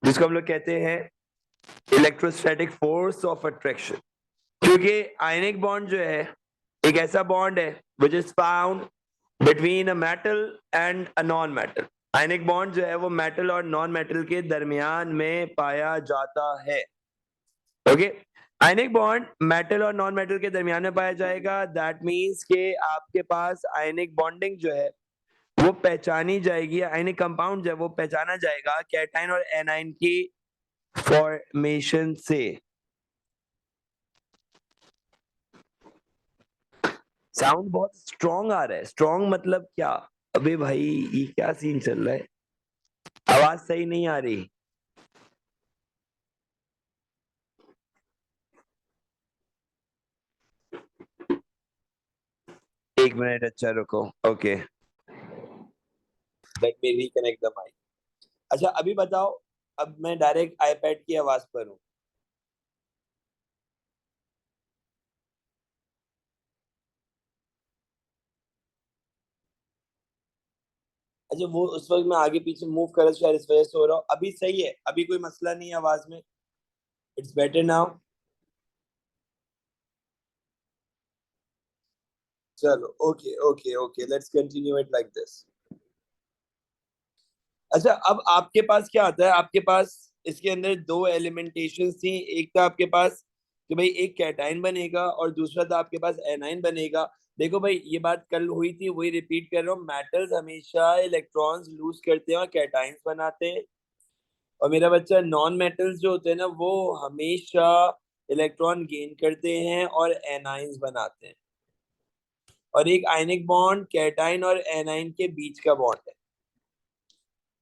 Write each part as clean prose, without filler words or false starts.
जिसको हम लोग कहते हैं इलेक्ट्रोस्टैटिक फोर्स ऑफ अट्रैक्शन। क्योंकि आयनिक बॉन्ड जो है एक ऐसा बॉन्ड है which is found between a metal and a non metal. Ionic bond जो है वो मेटल और नॉन मेटल के दरमियान में पाया जाता है। ओके, आयनिक बॉन्ड मेटल और नॉन मेटल के दरमियान में पाया जाएगा। दैट मीन्स के आपके पास आयनिक बॉन्डिंग जो है वो पहचानी जाएगी, आयनिक कंपाउंड जो है वो पहचाना जाएगा कैटाइन और एनाइन की फॉर्मेशन से। साउंड बहुत स्ट्रॉन्ग आ रहा है। स्ट्रॉन्ग मतलब क्या? अबे भाई ये क्या सीन चल रहा है? आवाज सही नहीं आ रही। एक मिनट, अच्छा रुको। Okay, let me reconnect the mic. अच्छा अभी बताओ, अब मैं डायरेक्ट आईपैड की आवाज पर हूँ। अच्छा वो उस वक्त मैं आगे पीछे मूव कर शायद इस वजह से हो रहा हूँ। अभी सही है, अभी कोई मसला नहीं है आवाज में। It's better now. चलो okay okay okay, let's continue it like this. अच्छा अब आपके पास क्या आता है? आपके पास इसके अंदर दो एलिमेंटेशन थी। एक था आपके पास कि भाई एक कैटाइन बनेगा और दूसरा था आपके पास एनाइन बनेगा। देखो भाई ये बात कल हुई थी, वही रिपीट कर रहा हूँ। मेटल्स हमेशा इलेक्ट्रॉन्स लूज करते हैं और कैटाइंस बनाते हैं। और मेरा बच्चा, नॉन मेटल्स जो होते हैं ना वो हमेशा इलेक्ट्रॉन गेन करते हैं और एनाइंस बनाते हैं। और एक आयनिक बॉन्ड कैटाइन और एनाइन के बीच का बॉन्ड है।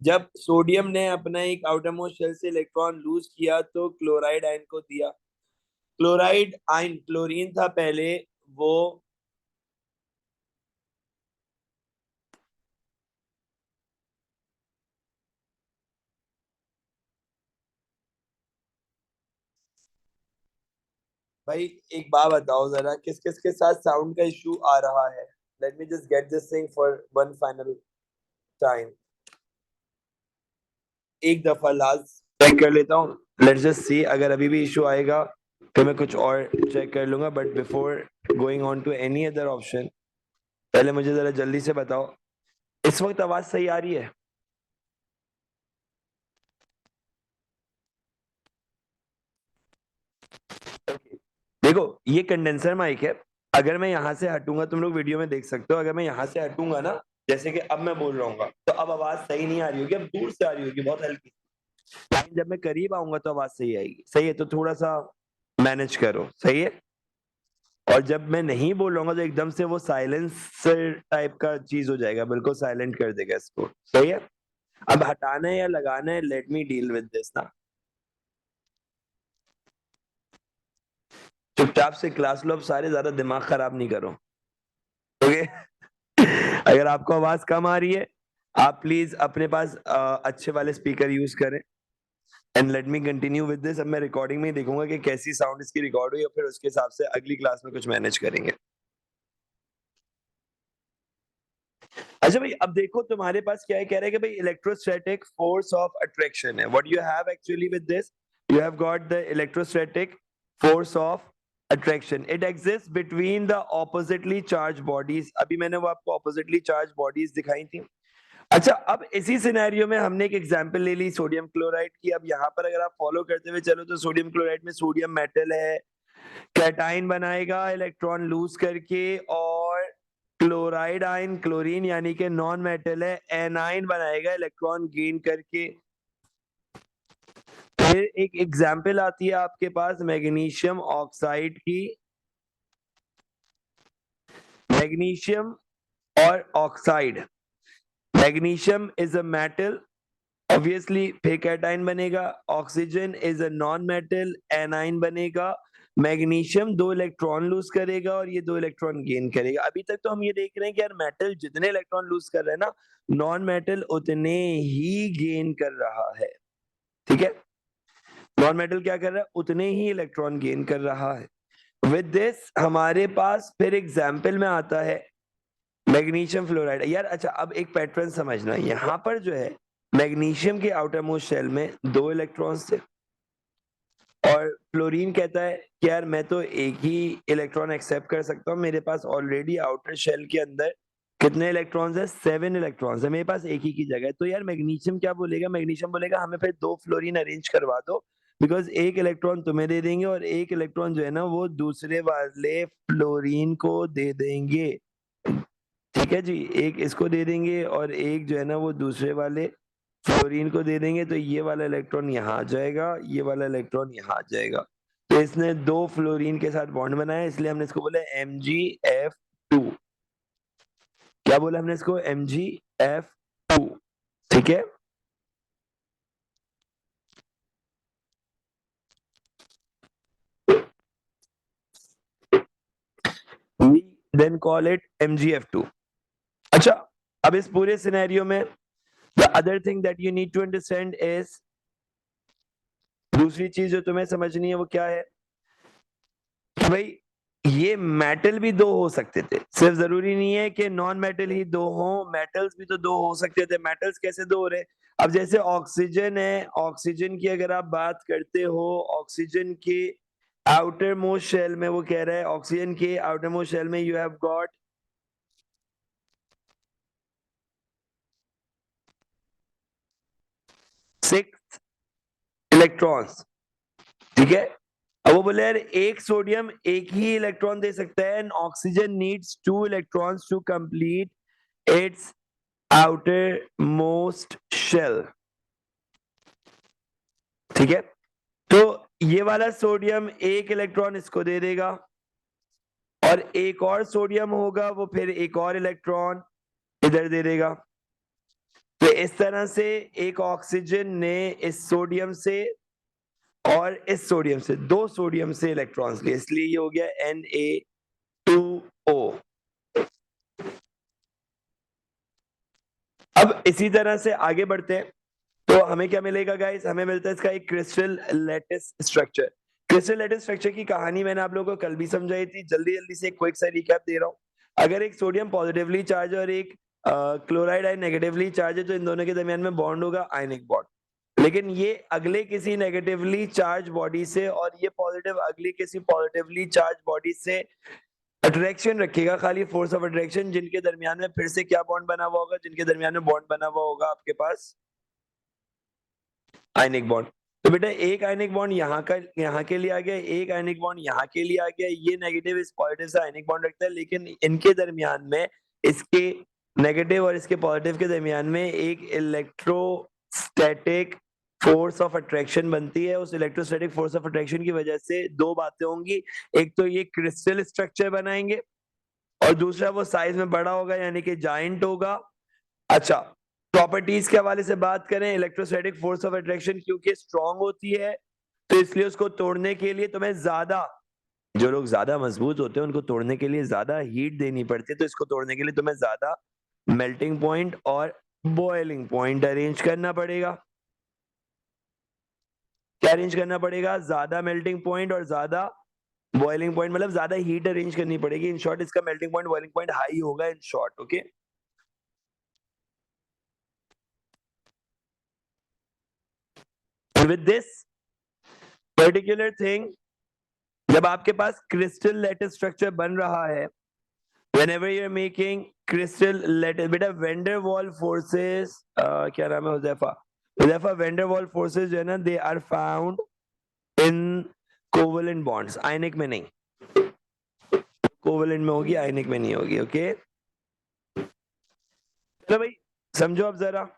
जब सोडियम ने अपना एक आउटर मोस्ट शेल से इलेक्ट्रॉन लूज किया तो क्लोराइड आयन को दिया। क्लोराइड आयन क्लोरीन था पहले, वो भाई एक बात बताओ जरा, किस किस के साथ साउंड का इशू आ रहा है? Let me just get this thing for one final time. एक दफा लास्ट चेक कर लेता हूँ। लेट्स जस्ट सी, अगर अभी भी इशू आएगा तो मैं कुछ और चेक कर लूंगा। But before going on to any other option, पहले मुझे जरा जल्दी से बताओ, इस वक्त आवाज सही आ रही है? देखो ये कंडेंसर माइक है। अगर मैं यहाँ से हटूंगा, तुम लोग वीडियो में देख सकते हो, अगर मैं यहाँ से हटूंगा ना, जैसे कि अब मैं बोल रहा हूँ, तो अब आवाज सही नहीं आ रही होगी, अब दूर से आ रही होगी बहुत हल्की। लेकिन जब मैं करीब आऊंगा तो आवाज सही आएगी। सही है? तो थोड़ा सा मैनेज करो। सही है? और जब मैं नहीं बोलूंगा तो एकदम से वो साइलेंसर टाइप का चीज हो जाएगा, बिल्कुल साइलेंट कर देगा इसको। सही है? अब हटाना है या लगाना है, let me deal with this ना। चुपचाप से क्लास लो, अब सारे ज्यादा दिमाग खराब नहीं करो। ओके? अगर आपको आवाज कम आ रही है, आप प्लीज अपने पास अच्छे वाले स्पीकर यूज करें। And let me continue with this. अब मैं रिकॉर्डिंग में ही देखूंगा कि कैसी साउंड इसकी रिकॉर्ड हुई, और फिर उसके हिसाब से अगली क्लास में कुछ मैनेज करेंगे। अच्छा भाई अब देखो तुम्हारे पास क्या है, कह रहे हैं कि भाई इलेक्ट्रोस्टैटिक फोर्स ऑफ अट्रैक्शन है। What you have actually with this, you have got the electrostatic force of attraction. It exist between the oppositely charge bodies. अभी मैंने वो आपको ऑपोजिटली चार्ज बॉडीज दिखाई थी। अच्छा अब इसी सिनेरियो में हमने एक एग्जांपल ले ली सोडियम क्लोराइड की। अब यहाँ पर अगर आप फॉलो करते हुए चलो तो सोडियम क्लोराइड में सोडियम मेटल है, कैटाइन बनाएगा इलेक्ट्रॉन लूज करके, और क्लोराइड आयन क्लोरीन यानी कि नॉन मेटल है, एनाइन बनाएगा इलेक्ट्रॉन गेन करके। फिर एक एग्जांपल आती है आपके पास मैग्नीशियम ऑक्साइड की। मैग्नीशियम और oxide, magnesium is a metal, obviously फिर कैटाइन बनेगा। Oxygen is a non metal, A9 बनेगा। मैग्नीशियम दो इलेक्ट्रॉन लूज करेगा और ये दो इलेक्ट्रॉन गेन करेगा। अभी तक तो हम ये देख रहे हैं कि यार मेटल जितने इलेक्ट्रॉन लूज कर रहे हैं ना, नॉन मेटल उतने ही गेन कर रहा है। ठीक है? नॉन मेटल क्या कर रहा है? उतने ही इलेक्ट्रॉन गेन कर रहा है। विद दिस हमारे पास फिर एग्जाम्पल में आता है मैग्नीशियम फ्लोराइड। यार अच्छा अब एक पैटर्न समझना, यहाँ पर जो है मैग्नीशियम के आउटर मोस्ट शेल में 2 इलेक्ट्रॉन्स थे और फ्लोरीन कहता है कि यार मैं तो एक ही इलेक्ट्रॉन एक्सेप्ट कर सकता हूँ, मेरे पास ऑलरेडी आउटर शेल के अंदर कितने इलेक्ट्रॉन्स है? 7 इलेक्ट्रॉन्स है, मेरे पास एक ही की जगह है। तो यार मैग्नीशियम क्या बोलेगा? मैग्नीशियम बोलेगा हमें फिर 2 फ्लोरीन अरेंज करवा दो, बिकॉज एक इलेक्ट्रॉन तुम्हें दे देंगे और एक इलेक्ट्रॉन जो है ना वो दूसरे वाले फ्लोरीन को दे देंगे। ठीक है जी, एक इसको दे देंगे और एक जो है ना वो दूसरे वाले फ्लोरीन को दे देंगे, तो ये वाला इलेक्ट्रॉन यहाँ आ जाएगा, ये वाला इलेक्ट्रॉन यहाँ आ जाएगा। तो इसने 2 फ्लोरीन के साथ बॉन्ड बनाया, इसलिए हमने इसको बोला MgF2। क्या बोला हमने इसको? MgF2। ठीक है, we then call it MgF2। अच्छा, अब इस पूरे सिनेरियो में the other thing that you need to understand is, दूसरी चीज जो तुम्हें समझनी है वो क्या है कि भाई ये मेटल भी 2 हो सकते थे, सिर्फ जरूरी नहीं है कि नॉन मेटल ही 2 हो, मेटल्स भी तो 2 हो सकते थे। मेटल्स कैसे 2 हो रहे? अब जैसे ऑक्सीजन है, ऑक्सीजन की अगर आप बात करते हो, ऑक्सीजन के आउटर मोस्ट शेल में वो कह रहा है, ऑक्सीजन के आउटर मोस्ट शेल में यू हैव गॉट 6 इलेक्ट्रॉन्स। ठीक है, अब वो बोले यार एक सोडियम एक ही इलेक्ट्रॉन दे सकता है, and oxygen needs 2 electrons to complete its outermost shell. ठीक है, तो ये वाला सोडियम एक इलेक्ट्रॉन इसको दे देगा और एक और सोडियम होगा वो फिर एक और इलेक्ट्रॉन इधर दे देगा। तो इस तरह से एक ऑक्सीजन ने इस सोडियम से और इस सोडियम से 2 सोडियम से इलेक्ट्रॉन्स लिए, इसलिए ये हो गया Na2O। अब इसी तरह से आगे बढ़ते हैं, तो हमें क्या मिलेगा गाइस? हमें मिलता है इसका एक crystal lattice structure. Crystal lattice structure की कहानी मैंने आप लोगों को कल भी समझाई थी, जल्दी जल्दी से एक क्विक सा रिकैप दे रहा हूँ। अगर एक सोडियम पॉजिटिवली चार्ज और एक क्लोराइड आयन नेगेटिवली चार्ज है, तो इन दोनों के दरमियान में बॉन्ड होगा आयनिक बॉन्ड। लेकिन ये अगले किसी नेगेटिवली चार्ज बॉडी से और ये पॉजिटिव अगली किसी पॉजिटिवली चार्ज बॉडी से अट्रैक्शन रखेगा, खाली फोर्स ऑफ अट्रैक्शन, जिनके दरमियान में फिर से क्या बॉन्ड बना हुआ होगा? जिनके दरमियान में बॉन्ड बना हुआ होगा आपके पास आयनिक बॉन्ड। तो बेटा एक आयनिक बॉन्ड यहाँ के लिए आ गया, एक आयनिक बॉन्ड यहाँ के लिए आ गया, ये नेगेटिव इस पॉजिटिव से आयनिक बॉन्ड रखता है, लेकिन इनके दरमियान में, इसके नेगेटिव और इसके पॉजिटिव के दरमियान में एक इलेक्ट्रोस्टैटिक फोर्स ऑफ अट्रैक्शन बनती है। उस इलेक्ट्रोस्टैटिक फोर्स ऑफ अट्रैक्शन की वजह से 2 बातें होंगी, एक तो ये क्रिस्टल स्ट्रक्चर बनाएंगे और दूसरा वो साइज में बड़ा होगा, यानी कि जायंट होगा। अच्छा, प्रॉपर्टीज के हवाले से बात करें, इलेक्ट्रोस्टैटिक फोर्स ऑफ अट्रैक्शन क्योंकि स्ट्रांग होती है, तो इसलिए उसको तोड़ने के लिए तुम्हें ज्यादा, जो लोग ज्यादा मजबूत होते हैं उनको तोड़ने के लिए ज्यादा हीट देनी पड़ती है, तो इसको तोड़ने के लिए तुम्हें ज्यादा मेल्टिंग पॉइंट और बॉइलिंग पॉइंट अरेंज करना पड़ेगा। क्या अरेंज करना पड़ेगा? ज्यादा मेल्टिंग पॉइंट और ज्यादा बॉइलिंग पॉइंट, मतलब ज्यादा हीट अरेंज करनी पड़ेगी। इन शॉर्ट इसका melting point boiling point high होगा in short. Okay, with this particular thing, जब आपके पास क्रिस्टल लैटिस स्ट्रक्चर बन रहा है, whenever you're making crystal lattice, बेटा वेंडर वॉल फोर्सेस, क्या नाम है Huzaifa, Huzaifa van der Waals forces जो है ना, they are found in covalent bonds, ionic में नहीं। कोवेलेंट में होगी, आयनिक में नहीं होगी। ओके, चलो भाई समझो अब जरा,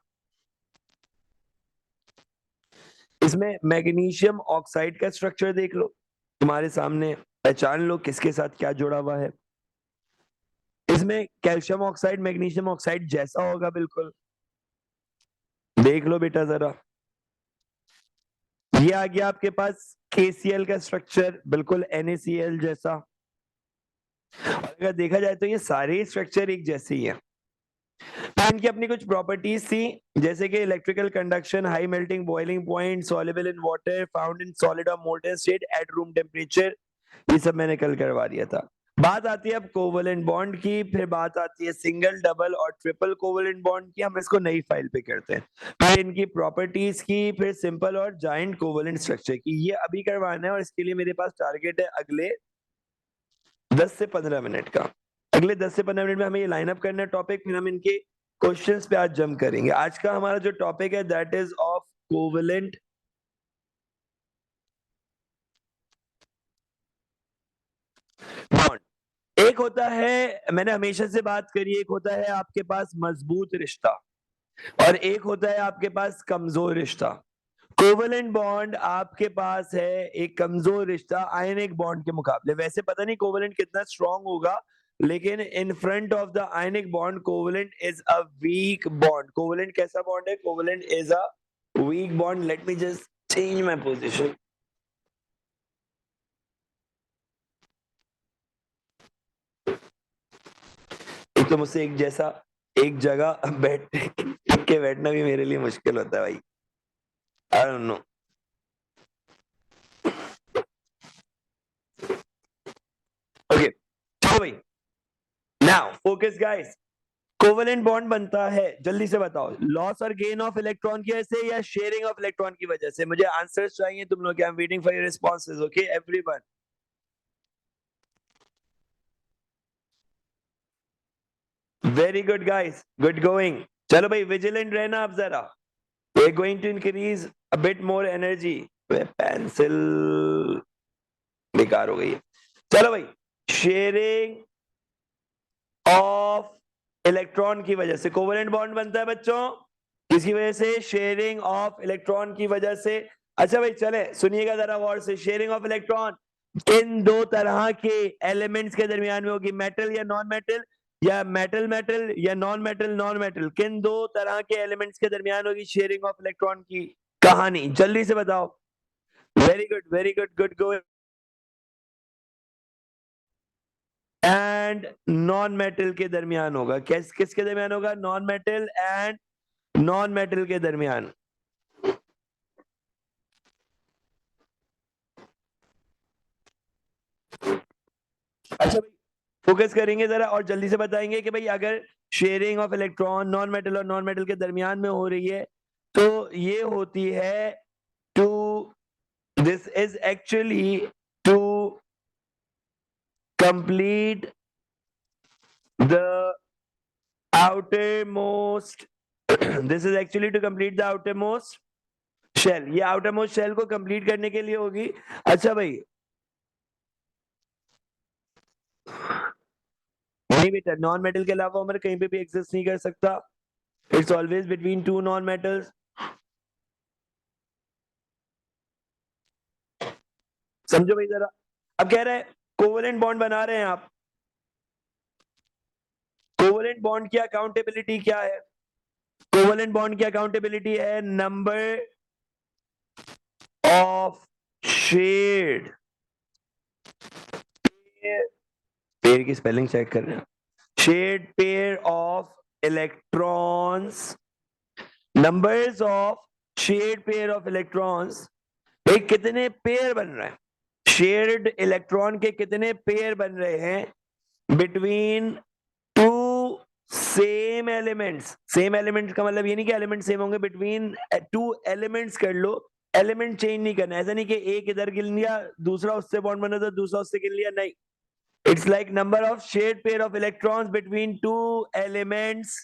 इसमें मैग्नीशियम ऑक्साइड का स्ट्रक्चर देख लो, तुम्हारे सामने पहचान लो किसके साथ क्या जुड़ा हुआ है। इसमें कैल्शियम ऑक्साइड मैग्नीशियम ऑक्साइड जैसा होगा बिल्कुल, देख लो बेटा जरा। ये आ गया आपके पास KCl का स्ट्रक्चर, बिल्कुल NaCl जैसा। और अगर देखा जाए तो ये सारे स्ट्रक्चर एक जैसे ही हैं। तो इनकी अपनी कुछ प्रॉपर्टीज थी, जैसे कि electrical conduction, high melting boiling point, soluble in water, found in solid और molten state at room temperature. ये सब मैंने कल करवा दिया था। बात आती है अब कोवेलेंट बॉन्ड की, फिर बात आती है सिंगल, डबल और ट्रिपल कोवेलेंट बॉन्ड की। हम इसको नई फाइल पे करते हैं, फिर इनकी प्रॉपर्टीज की, फिर सिंपल और जाइंट कोवेलेंट स्ट्रक्चर की। ये अभी करवाना है और इसके लिए मेरे पास टारगेट है अगले 10 से 15 मिनट का। अगले 10 से 15 मिनट में हमें ये लाइन अप करना है टॉपिक, फिर हम इनके क्वेश्चंस पे आज जंप करेंगे। आज का हमारा जो टॉपिक है that is of covalent bond. एक होता है, मैंने हमेशा से बात करी, एक होता है आपके पास मजबूत रिश्ता और एक होता है आपके पास कमजोर रिश्ता। कोवेलेंट बॉन्ड आपके पास है एक कमजोर रिश्ता आयनिक बॉन्ड के मुकाबले। वैसे पता नहीं कोवेलेंट कितना स्ट्रांग होगा, लेकिन in front of the ionic bond covalent is a weak bond. Covalent कैसा बॉन्ड है? Covalent is a weak bond. Let me just change my position. एक तो मुझसे एक जैसा एक जगह बैठ टिक के बैठना भी मेरे लिए मुश्किल होता है भाई। I don't know. ओके चलो भाई, now focus guys. Covalent bond बनता है, जल्दी से बताओ, लॉस और गेन ऑफ इलेक्ट्रॉन की वजह से या शेयरिंग ऑफ इलेक्ट्रॉन की वजह से? मुझे आंसर्स चाहिए तुम लोग के। I am waiting for your responses. Okay everyone, very good guys, good going. चलो भाई विजिलेंट रहना आप जरा। We are going to increase a bit more energy. Pencil बेकार हो गई है। चलो भाई, शेयरिंग ऑफ इलेक्ट्रॉन की वजह से कोवेलेंट बॉन्ड बनता है बच्चों। किसकी वजह से? शेयरिंग ऑफ इलेक्ट्रॉन की वजह से। अच्छा भाई चले सुनिएगा जरा गौर से। शेयरिंग ऑफ इलेक्ट्रॉन किन दो तरह के एलिमेंट्स के दरमियान में होगी? मेटल या नॉन मेटल, या मेटल मेटल या नॉन मेटल नॉन मेटल? किन दो तरह के एलिमेंट्स के दरमियान होगी शेयरिंग ऑफ इलेक्ट्रॉन की कहानी? जल्दी से बताओ। Very good, very good, good go. And non metal के दरमियान होगा। किसके दरमियान होगा? Non metal and non metal के दरमियान। अच्छा भाई, फोकस करेंगे जरा और जल्दी से बताएंगे कि भाई अगर sharing of electron non metal और नॉन मेटल के दरमियान में हो रही है तो ये होती है to, this is actually to complete the outermost this is actually to complete the outermost shell। ये outermost shell को कंप्लीट करने के लिए होगी। अच्छा भाई, नहीं बेटा, नॉन मेटल के अलावा उम्र कहीं पे भी एग्जिस्ट नहीं कर सकता। It's always between two non metals. समझो भाई जरा। अब कह रहे हैं कोवेलेंट बॉन्ड बना रहे हैं आप, कोवेलेंट बॉन्ड की अकाउंटेबिलिटी क्या है? कोवेलेंट बॉन्ड की अकाउंटेबिलिटी है नंबर ऑफ शेड। पेयर की स्पेलिंग चेक कर रहे हैं। Shared pair of electrons, numbers of shared pair of electrons. भाई कितने पेयर बन रहे हैं? शेयर्ड इलेक्ट्रॉन के कितने पेयर बन रहे हैं between two same elements? Same elements का मतलब ये नहीं कि एलिमेंट सेम होंगे, बिटवीन टू एलिमेंट्स कर लो। एलिमेंट चेंज नहीं करना, ऐसा नहीं कि एक इधर गिन लिया दूसरा उससे बॉन्ड बना तो दूसरा उससे गिन लिया, नहीं। It's like number of shared pair of electrons between two elements.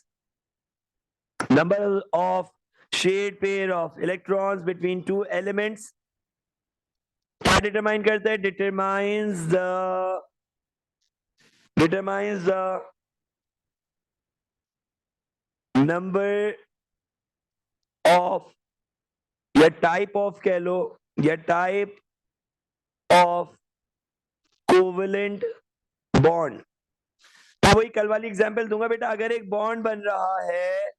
Number of shared pair of electrons between two elements क्या determine करता है? Determines the number of या type of कह लो या type of covalent bond। तो वही कल वाली एग्जांपल दूंगा बेटा। अगर एक बॉन्ड बन रहा है,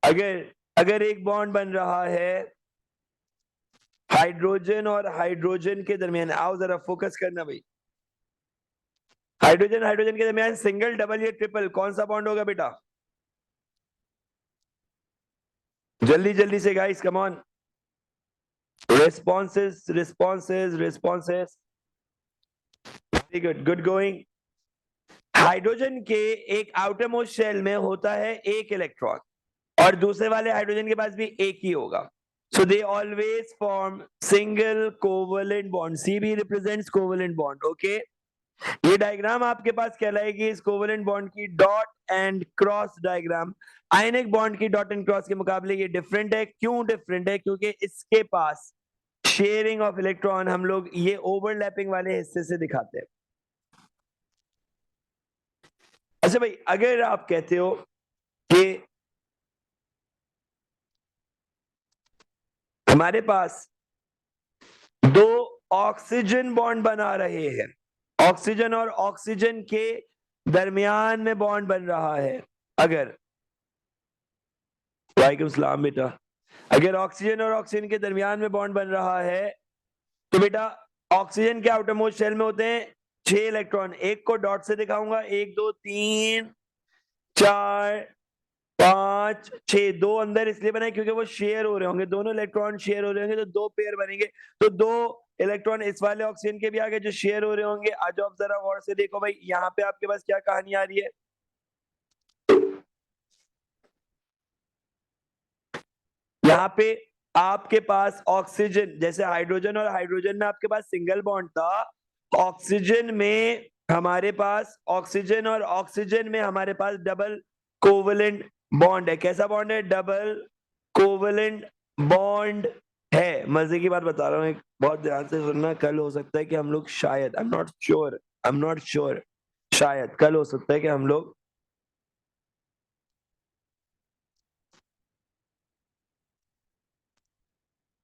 अगर अगर एक बॉन्ड बन रहा है हाइड्रोजन और हाइड्रोजन के दरमियान, आओ जरा फोकस करना भाई। हाइड्रोजन हाइड्रोजन के दरमियान सिंगल, डबल या ट्रिपल, कौन सा बॉन्ड होगा बेटा? जल्दी जल्दी से guys, come on. Responses responses responses. Very good, good going. Hydrogen के एक आउटर मोस्ट शेल में होता है एक इलेक्ट्रॉन और दूसरे वाले हाइड्रोजन के पास भी एक ही होगा। So they always form single covalent bond. C भी रिप्रेजेंट्स कोवलेंट बॉन्ड। ओके, ये डायग्राम आपके पास कहलाएगी इस कोवलेंट बॉन्ड की dot and cross diagram. Ionic bond की डॉट एंड क्रॉस के मुकाबले ये डिफरेंट है। क्यों डिफरेंट है? क्योंकि इसके पास शेयरिंग ऑफ इलेक्ट्रॉन हम लोग ये ओवरलैपिंग वाले हिस्से से दिखाते हैं। अच्छा भाई, अगर आप कहते हो कि हमारे पास दो ऑक्सीजन बॉन्ड बना रहे हैं, ऑक्सीजन और ऑक्सीजन के दरमियान में बॉन्ड बन रहा है, अगर वालेकुम सलाम बेटा, अगर ऑक्सीजन और ऑक्सीजन के दरमियान में बॉन्ड बन रहा है तो बेटा ऑक्सीजन के आउटर मोस्ट शेल में होते हैं 6 इलेक्ट्रॉन। एक को डॉट से दिखाऊंगा, 1 2 3 4 5 6। दो अंदर इसलिए बनाए क्योंकि वो शेयर हो रहे होंगे, दोनों इलेक्ट्रॉन शेयर हो रहे होंगे, तो दो पेयर बनेंगे। तो दो इलेक्ट्रॉन इस वाले ऑक्सीजन के भी आगे जो शेयर हो रहे होंगे। आज आप जरा गौर से देखो भाई, यहाँ पे आपके पास क्या कहानी आ रही है। यहाँ पे आपके पास ऑक्सीजन, जैसे हाइड्रोजन और हाइड्रोजन में आपके पास सिंगल बॉन्ड था, ऑक्सीजन में हमारे पास, ऑक्सीजन और ऑक्सीजन में हमारे पास डबल कोवलेंट बॉन्ड है। कैसा बॉन्ड है? डबल कोवलेंट बॉन्ड है। मजे की बात बता रहा हूँ, एक बहुत ध्यान से सुनना। कल हो सकता है कि हम लोग शायद, आई एम नॉट श्योर, शायद कल हो सकता है कि हम लोग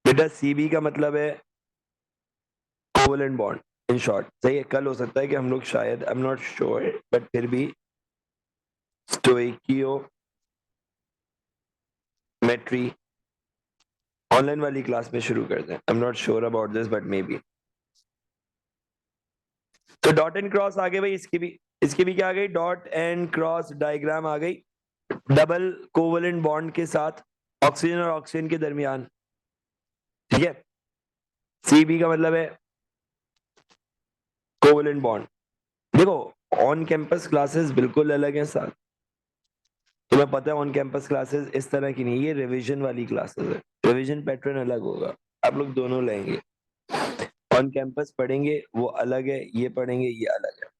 बेटा सीबी का मतलब है कोवलेंट बॉन्ड इन शॉर्ट। सही है, कल हो सकता है कि हम लोग शायद, I am not sure, but फिर भी स्टोइकियोमेट्री ऑनलाइन वाली क्लास में शुरू करते हैं। I am not sure about this but may be. तो डॉट एंड क्रॉस आ गए भाई, इसकी भी क्या आ गई? डॉट एंड क्रॉस डायग्राम आ गई, डबल कोवलेंट बॉन्ड के साथ ऑक्सीजन और ऑक्सीजन के दरमियान। ठीक है, सीबी का मतलब है कोवलेंट बॉन्ड। देखो, ऑन कैंपस क्लासेस बिल्कुल अलग हैं साथ, तुम्हें पता है ऑन कैंपस क्लासेस इस तरह की नहीं, ये रिवीजन वाली क्लासेस है। रिवीजन पैटर्न अलग होगा, आप लोग दोनों लेंगे। ऑन कैंपस पढ़ेंगे वो अलग है, ये पढ़ेंगे ये अलग है।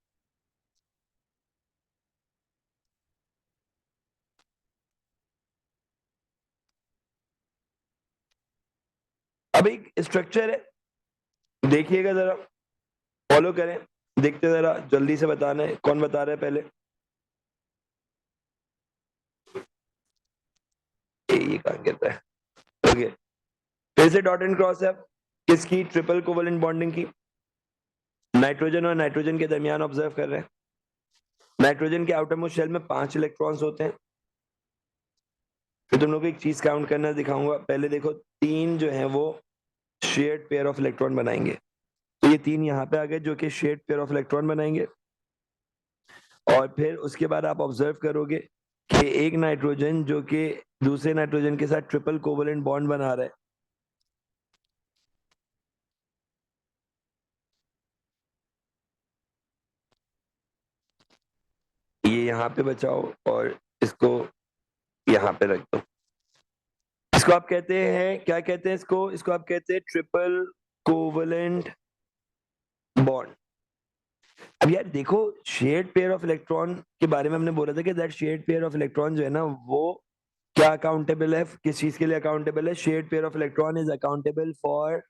अब एक स्ट्रक्चर है, देखिएगा जरा, फॉलो करें, देखते जरा, जल्दी से बताना है। कौन बता रहा है पहले? ये कहा कहता है। ओके, फिर से डॉट एंड क्रॉस है। किसकी? ट्रिपल कोवलेंट बॉन्डिंग की। नाइट्रोजन और नाइट्रोजन के दरमियान ऑब्जर्व कर रहे हैं। नाइट्रोजन के आउटर मोस्ट शेल में 5 इलेक्ट्रॉन्स होते हैं। फिर तुम लोग को एक चीज काउंट करना दिखाऊंगा। पहले देखो, 3 जो है वो शेयर्ड पेयर ऑफ इलेक्ट्रॉन बनाएंगे। तो ये 3 यहाँ पे आ गए जो कि शेयर्ड पेयर ऑफ इलेक्ट्रॉन बनाएंगे। और फिर उसके बाद आप ऑब्जर्व करोगे कि एक नाइट्रोजन जो कि दूसरे नाइट्रोजन के साथ ट्रिपल कोवलेंट बॉन्ड बना रहा है। ये यहाँ पे बचाओ और इसको यहाँ पे रख दो। इसको आप कहते हैं, क्या कहते हैं इसको? इसको आप कहते हैं ट्रिपल कोवलेंट बॉन्ड। अब यार देखो, शेयर्ड पेयर ऑफ इलेक्ट्रॉन के बारे में हमने बोला था कि that shared pair of electron जो है ना, वो क्या अकाउंटेबल है? किस चीज के लिए अकाउंटेबल है? Shared pair of electron is accountable for,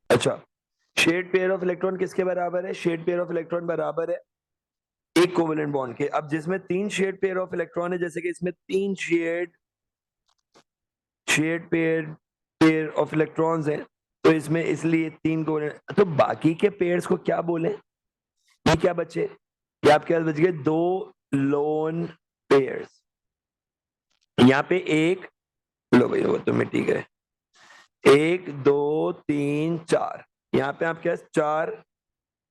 अच्छा, शेयर्ड पेयर ऑफ इलेक्ट्रॉन किसके बराबर है? शेयर्ड पेयर ऑफ इलेक्ट्रॉन बराबर है एक कोवलेंट बॉन्ड के। अब जिसमें 3 शेयर्ड पेयर ऑफ इलेक्ट्रॉन है, जैसे कि इसमें 3 shared pair pair of electrons हैं, तो इसमें इसलिए 3 कोवलेंट। तो बाकी के पेयर्स को क्या बोले? ये क्या बचे? ये आपके पास बच गए 2 लोन पेयर्स। यहाँ पे एक, लो भाई वो तो मिट ही गए, 1 2 3 4, यहाँ पे आपके पास 4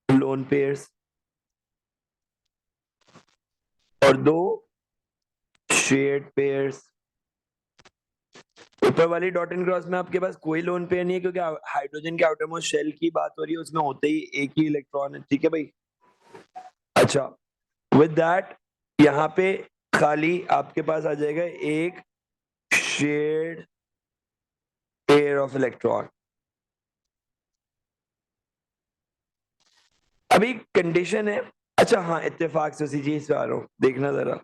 लोन पेयर्स। और 2 शेयर्ड पेयर्स। ऊपर वाली डॉट एंड क्रॉस में आपके पास कोई लोन पेयर नहीं है, क्योंकि हाइड्रोजन के आउटरमोस्ट शेल की बात हो रही है, उसमें होते ही एक ही इलेक्ट्रॉन है। ठीक है भाई। अच्छा, विद दैट यहाँ पे खाली आपके पास आ जाएगा एक शेयर्ड पेयर ऑफ इलेक्ट्रॉन। अभी कंडीशन है, अच्छा हाँ, इत्तेफाक से उसी चीज पे आ रहा हूँ, देखना जरा।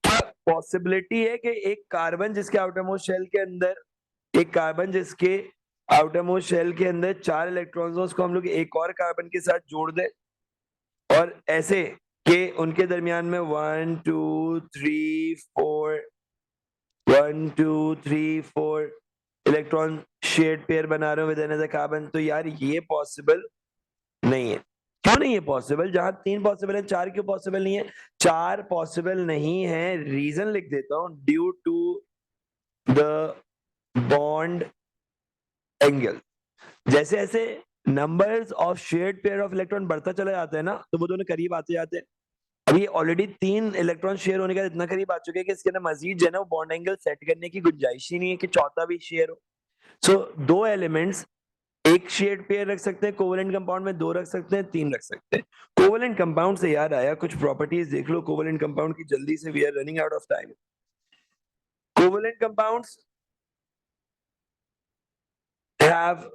क्या पॉसिबिलिटी है कि एक कार्बन जिसके आउटरमोस्ट शेल के अंदर, एक कार्बन जिसके आउटरमोस्ट शेल के अंदर 4 इलेक्ट्रॉन्स हो, उसको हम लोग एक और कार्बन के साथ जोड़ दें, और ऐसे कि उनके दरमियान में 1 2 3 4 1 2 3 4 इलेक्ट्रॉन शेयर्ड पेयर बना रहे हो विद अनदर कार्बन। तो यार ये पॉसिबल नहीं है। क्यों नहीं है पॉसिबल? जहां 3 पॉसिबल है, 4 क्यों पॉसिबल नहीं है? 4 पॉसिबल नहीं है, रीजन लिख देता हूं, due to the bond angle. जैसे जैसे numbers of shared pair of electron बढ़ता चला जाता है ना, तो वो दोनों करीब आते जाते हैं। अभी ऑलरेडी 3 इलेक्ट्रॉन शेयर होने का इतना करीब आ चुके हैं कि इसके अंदर मजीद जो है ना बॉन्ड एंगल सेट करने की गुंजाइश ही नहीं है कि चौथा भी शेयर हो। सो 2 एलिमेंट्स एक शेयर्ड पेयर रख सकते हैं, कोवेलेंट कंपाउंड में 2 रख सकते हैं, 3 रख सकते हैं। कोवेलेंट कंपाउंड से याद आया, कुछ प्रॉपर्टीज देख लो कोवेलेंट कंपाउंड की जल्दी से, we are running out of time. Covalent compounds have,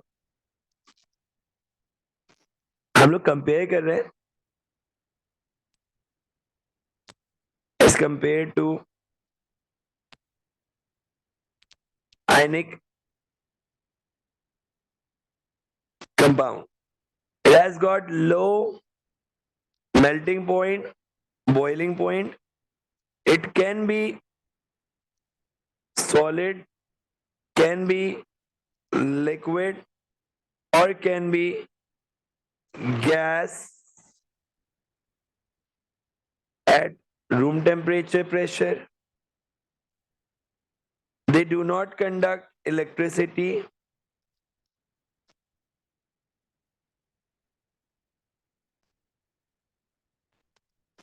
हम लोग कंपेयर कर रहे हैं as compare to ionic compound. It has got low melting point, boiling point. It can be solid, can be liquid, or can be gas at room temperature pressure. They do not conduct electricity.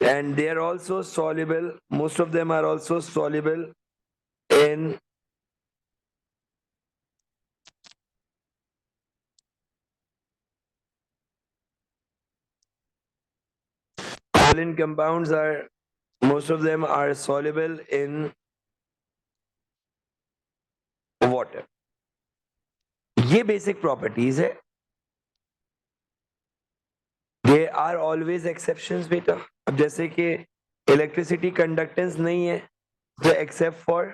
And they are also soluble, most of them are also soluble in covalent compounds, are most of them are soluble in water. ये basic properties है। They are always exceptions बेटा। अब जैसे कि electricity conductance नहीं है, तो except for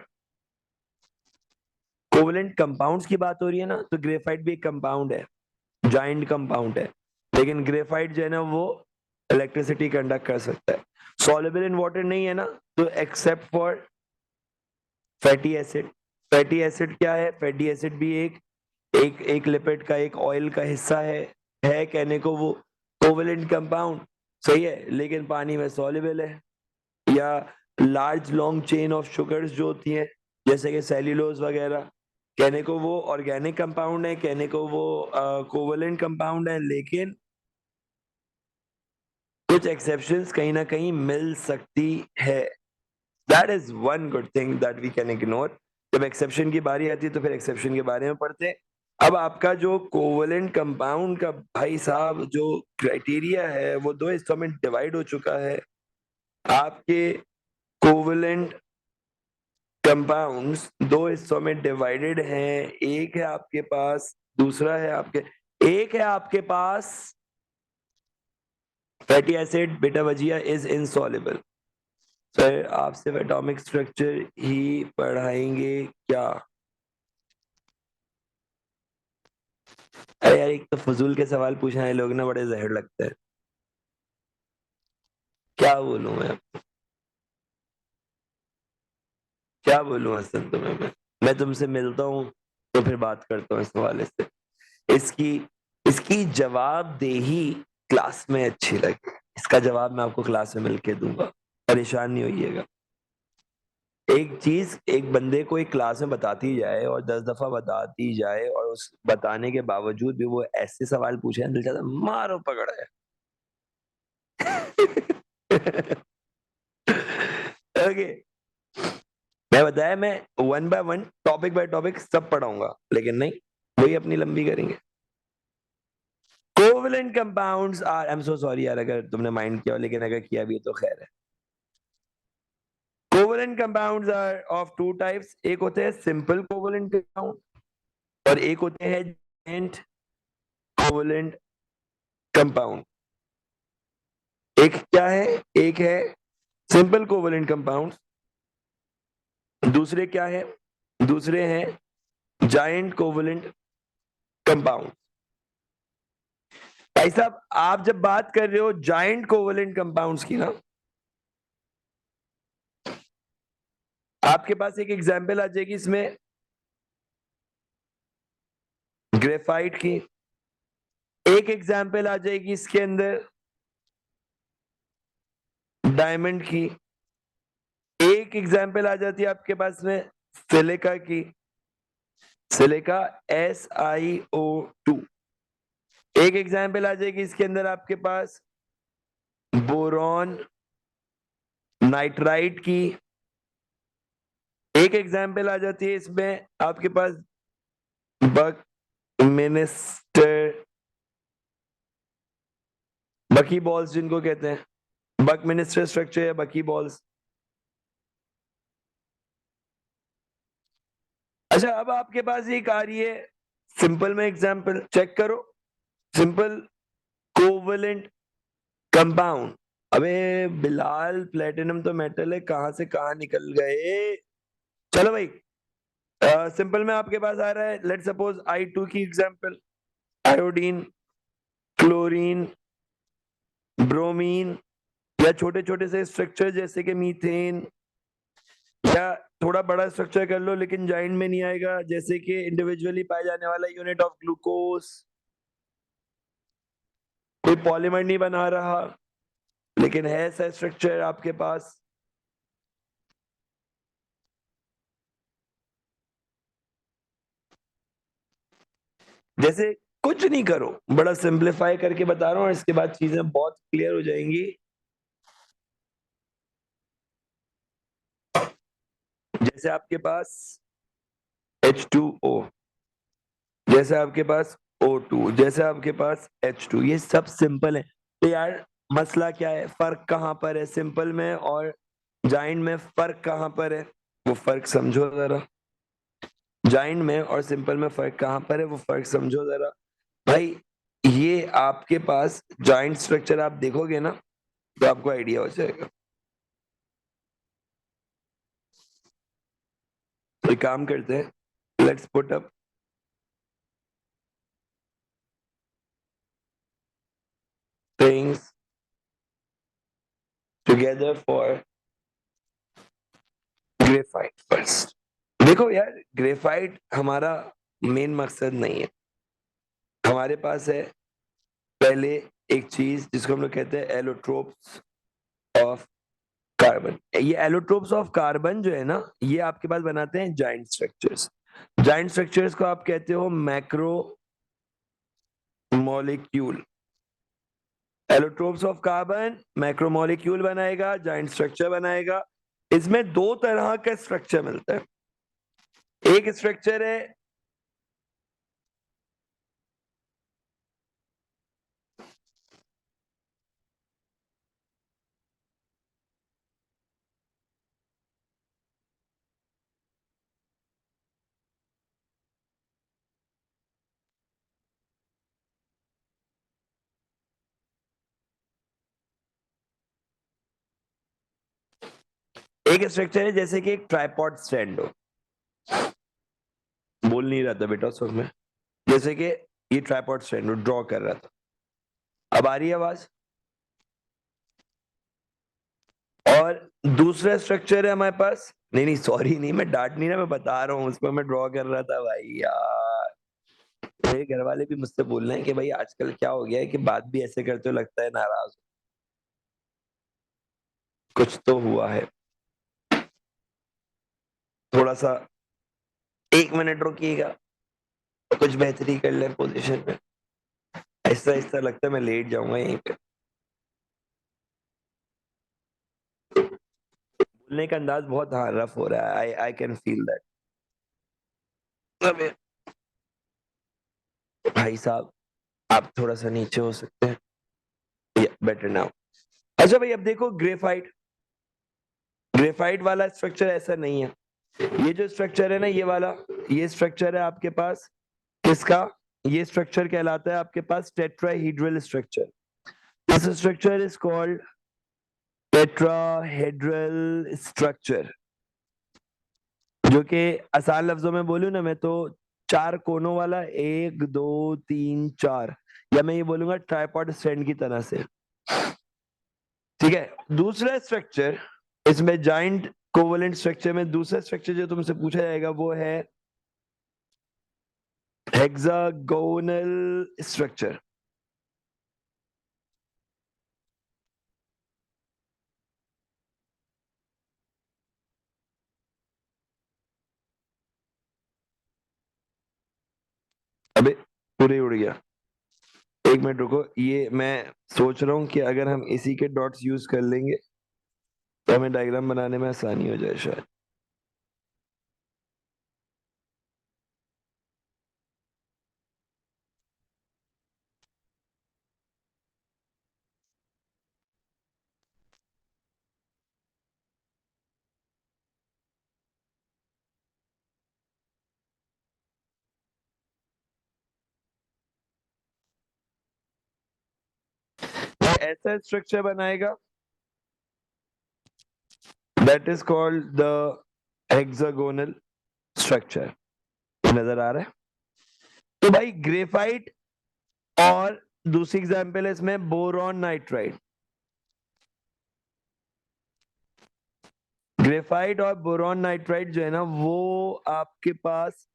covalent compounds की बात हो रही है ना, तो ग्रेफाइट भी एक कंपाउंड है, जॉइंट कंपाउंड है, लेकिन ग्रेफाइट जो है ना वो इलेक्ट्रिसिटी कंडक्ट कर सकता है। सॉल्युबल इन वाटर नहीं है ना, तो except for fatty acid. Fatty acid क्या है? फैटी एसिड भी एक लिपिड का, एक ऑयल का हिस्सा है कहने को वो कोवेलेंट कंपाउंड, सही है, लेकिन पानी में सॉल्युबल है। या large long chain of sugars जो होती हैं, जैसे कि सेल्यूलोज वगैरह, कहने को वो ऑर्गेनिक कंपाउंड है, कहने को वो कोवेलेंट कंपाउंड है, लेकिन कुछ एक्सेप्शंस कहीं ना कहीं मिल सकती है। That is one good thing that we can ignore. जब एक्सेप्शन की बारी आती है तो फिर एक्सेप्शन के बारे में पढ़ते हैं। अब आपका जो कोवेलेंट कंपाउंड का भाई साहब जो क्राइटेरिया है वो 2 हिस्सों में डिवाइड हो चुका है। आपके कोवेलेंट कंपाउंड्स 2 हिस्सों में डिवाइडेड हैं। एक है आपके पास, दूसरा है आपके, एक है आपके पास फैटी एसिड, बेटा वजिया इज इनसॉल्युबल। सर आप सिर्फ एटॉमिक स्ट्रक्चर ही पढ़ाएंगे क्या? अरे यार एक तो फजूल के सवाल पूछना है लोग ना, बड़े जहर लगते हैं। क्या बोलूं मैं, क्या बोलूं हसन तुम्हें मैं तुमसे मिलता हूँ तो फिर बात करता हूँ इस हवाले से। इसकी इसकी जवाबदेही क्लास में अच्छी लगे, इसका जवाब मैं आपको क्लास में मिलके दूंगा, परेशान नहीं होइएगा। एक चीज एक बंदे को एक क्लास में बताती जाए और 10 दफा बताती जाए और उस बताने के बावजूद भी वो ऐसे सवाल पूछे, दिल चाहता है मारो पकड़ है। ओके, मैं बताया मैं one by one topic by topic सब पढ़ाऊंगा, लेकिन नहीं, वही अपनी लंबी करेंगे। Covalent compounds are, I am so sorry यार अगर तुमने माइंड किया हो, लेकिन अगर किया भी है तो खैर है। Covalent compounds are of two types, एक होते हैं सिंपल कोवेलेंट कंपाउंड और एक होते हैं जायंट कोवेलेंट कंपाउंड। एक क्या है, एक है सिंपल कोवेलेंट कंपाउंड, दूसरे क्या है, दूसरे हैं जायंट कोवेलेंट कंपाउंड। भाई साहब आप जब बात कर रहे हो जायंट कोवेलेंट कंपाउंड्स की ना, आपके पास एक एग्जांपल आ जाएगी इसमें ग्रेफाइट की, एक एग्जांपल आ जाएगी इसके अंदर डायमंड की, एक एग्जांपल आ जाती है आपके पास में सिलिका की, सिलिका SiO2, एक एग्जांपल आ जाएगी इसके अंदर आपके पास बोरॉन नाइट्राइट की, एक एग्जांपल आ जाती है इसमें आपके पास बकमिनिस्टर, बकी बॉल्स जिनको कहते हैं, बकमिनिस्टर स्ट्रक्चर या बकी बॉल्स। अच्छा अब आपके पास एक आ रही है सिंपल में एग्जांपल, चेक करो सिंपल कोवेलेंट कंपाउंड। अबे बिलाल प्लेटिनम तो मेटल है, कहां से कहां निकल गए। चलो भाई सिंपल में आपके पास आ रहा है, लेट सपोज I2 की एग्जांपल, आयोडीन, क्लोरीन, ब्रोमीन, या छोटे छोटे से स्ट्रक्चर जैसे कि मीथेन, या थोड़ा बड़ा स्ट्रक्चर कर लो लेकिन जाइंट में नहीं आएगा, जैसे कि इंडिविजुअली पाया जाने वाला यूनिट ऑफ ग्लूकोज, कोई पॉलीमर नहीं बना रहा लेकिन है ऐसा स्ट्रक्चर आपके पास। जैसे कुछ नहीं करो, बड़ा सिंप्लीफाई करके बता रहा हूं और इसके बाद चीजें बहुत क्लियर हो जाएंगी। जैसे आपके पास H2O, जैसे आपके पास O2, जैसे आपके पास H2, ये सब सिंपल है। तो यार मसला क्या है, फर्क कहां पर है सिंपल में और जाइंट में, फर्क कहां पर है वो फर्क समझो जरा। जाइंट में और सिंपल में फर्क कहां पर है वो फर्क समझो जरा भाई। ये आपके पास जाइंट स्ट्रक्चर आप देखोगे ना तो आपको आइडिया हो जाएगा। तो एक काम करते हैं, let's put up things together for graphite first. देखो यार ग्रेफाइट हमारा मेन मकसद नहीं है, हमारे पास है पहले एक चीज जिसको हम लोग कहते हैं एलोट्रोप्स ऑफ कार्बन। ये एलोट्रोप्स ऑफ कार्बन जो है ना, ये आपके पास बनाते हैं जाइंट स्ट्रक्चर्स। जाइंट स्ट्रक्चर्स को आप कहते हो macro molecule. Allotropes of carbon macro molecule बनाएगा, जाइंट स्ट्रक्चर बनाएगा। इसमें दो तरह का स्ट्रक्चर मिलता है, एक स्ट्रक्चर है एक स्ट्रक्चर है जैसे कि एक ट्राइपॉड स्टैंड हो, बोल नहीं रहा था बेटा उस वक्त में, जैसे कि ये ट्राइपॉड स्टैंड हो, ड्रॉ कर रहा था। अब आ रही है आवाज। और दूसरा स्ट्रक्चर है हमारे पास, नहीं नहीं सॉरी नहीं, मैं डांट नहीं रहा, मैं बता रहा हूँ, उसको मैं ड्रॉ कर रहा था भाई यार। मेरे घर वाले भी मुझसे बोल रहे हैं कि भाई आजकल क्या हो गया है कि बात भी ऐसे करते हो, लगता है नाराज हो। कुछ तो हुआ है, थोड़ा सा 1 मिनट रुकिएगा, कुछ बेहतरी कर ले पोजीशन में। ऐसा ऐसा लगता है मैं लेट जाऊंगा यहीं पे। बोलने का अंदाज बहुत हाँ रफ हो रहा है, आई कैन फील दैट। भाई साहब आप थोड़ा सा नीचे हो सकते हैं, बेटर नाउ। अच्छा भाई अब देखो ग्रेफाइट, ग्रेफाइट वाला स्ट्रक्चर ऐसा नहीं है। ये जो स्ट्रक्चर है ना ये वाला, ये स्ट्रक्चर है आपके पास किसका, ये स्ट्रक्चर कहलाता है आपके पास tetrahedral structure. This structure is called tetrahedral structure, जो कि आसान लफ्जों में बोलूं ना मैं तो चार कोनों वाला, एक दो तीन चार, या मैं ये बोलूंगा ट्राइपॉड स्टैंड की तरह से। ठीक है, दूसरा स्ट्रक्चर इसमें जॉइंट कोवलेंट स्ट्रक्चर में दूसरा स्ट्रक्चर जो तुमसे पूछा जाएगा वो है हेक्सागोनल स्ट्रक्चर। अबे पूरे उड़ गया, एक मिनट रुको, ये मैं सोच रहा हूँ कि अगर हम इसी के डॉट्स यूज कर लेंगे तो हमें डायग्राम बनाने में आसानी हो जाए शायद। ऐसा स्ट्रक्चर बनाएगा that is called the hexagonal structure. नजर आ रहा है? तो भाई ग्रेफाइट और दूसरी एग्जांपल है इसमें बोरॉन नाइट्राइड। ग्रेफाइट और बोरॉन नाइट्राइड जो है ना वो आपके पास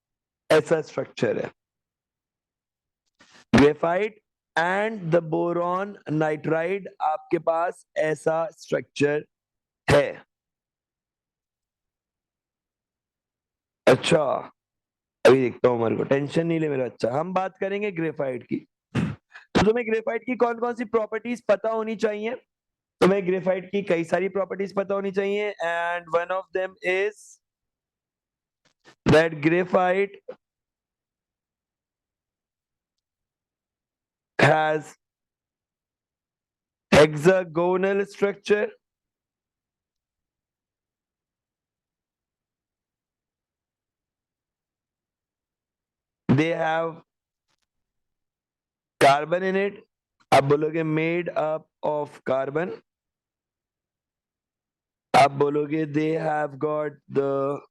ऐसा स्ट्रक्चर है। Graphite and the boron nitride आपके पास ऐसा स्ट्रक्चर है। अच्छा अभी देखता हूँ, हमारे को टेंशन नहीं ले मेरा अच्छा, हम बात करेंगे ग्रेफाइट की। तो तुम्हें ग्रेफाइट की कौन कौन सी प्रॉपर्टीज पता होनी चाहिए? तुम्हें ग्रेफाइट की कई सारी प्रॉपर्टीज पता होनी चाहिए and one of them is that graphite has hexagonal structure, they have carbon in it। आप बोलोगे मेड अप ऑफ कार्बन, आप बोलोगे दे have got the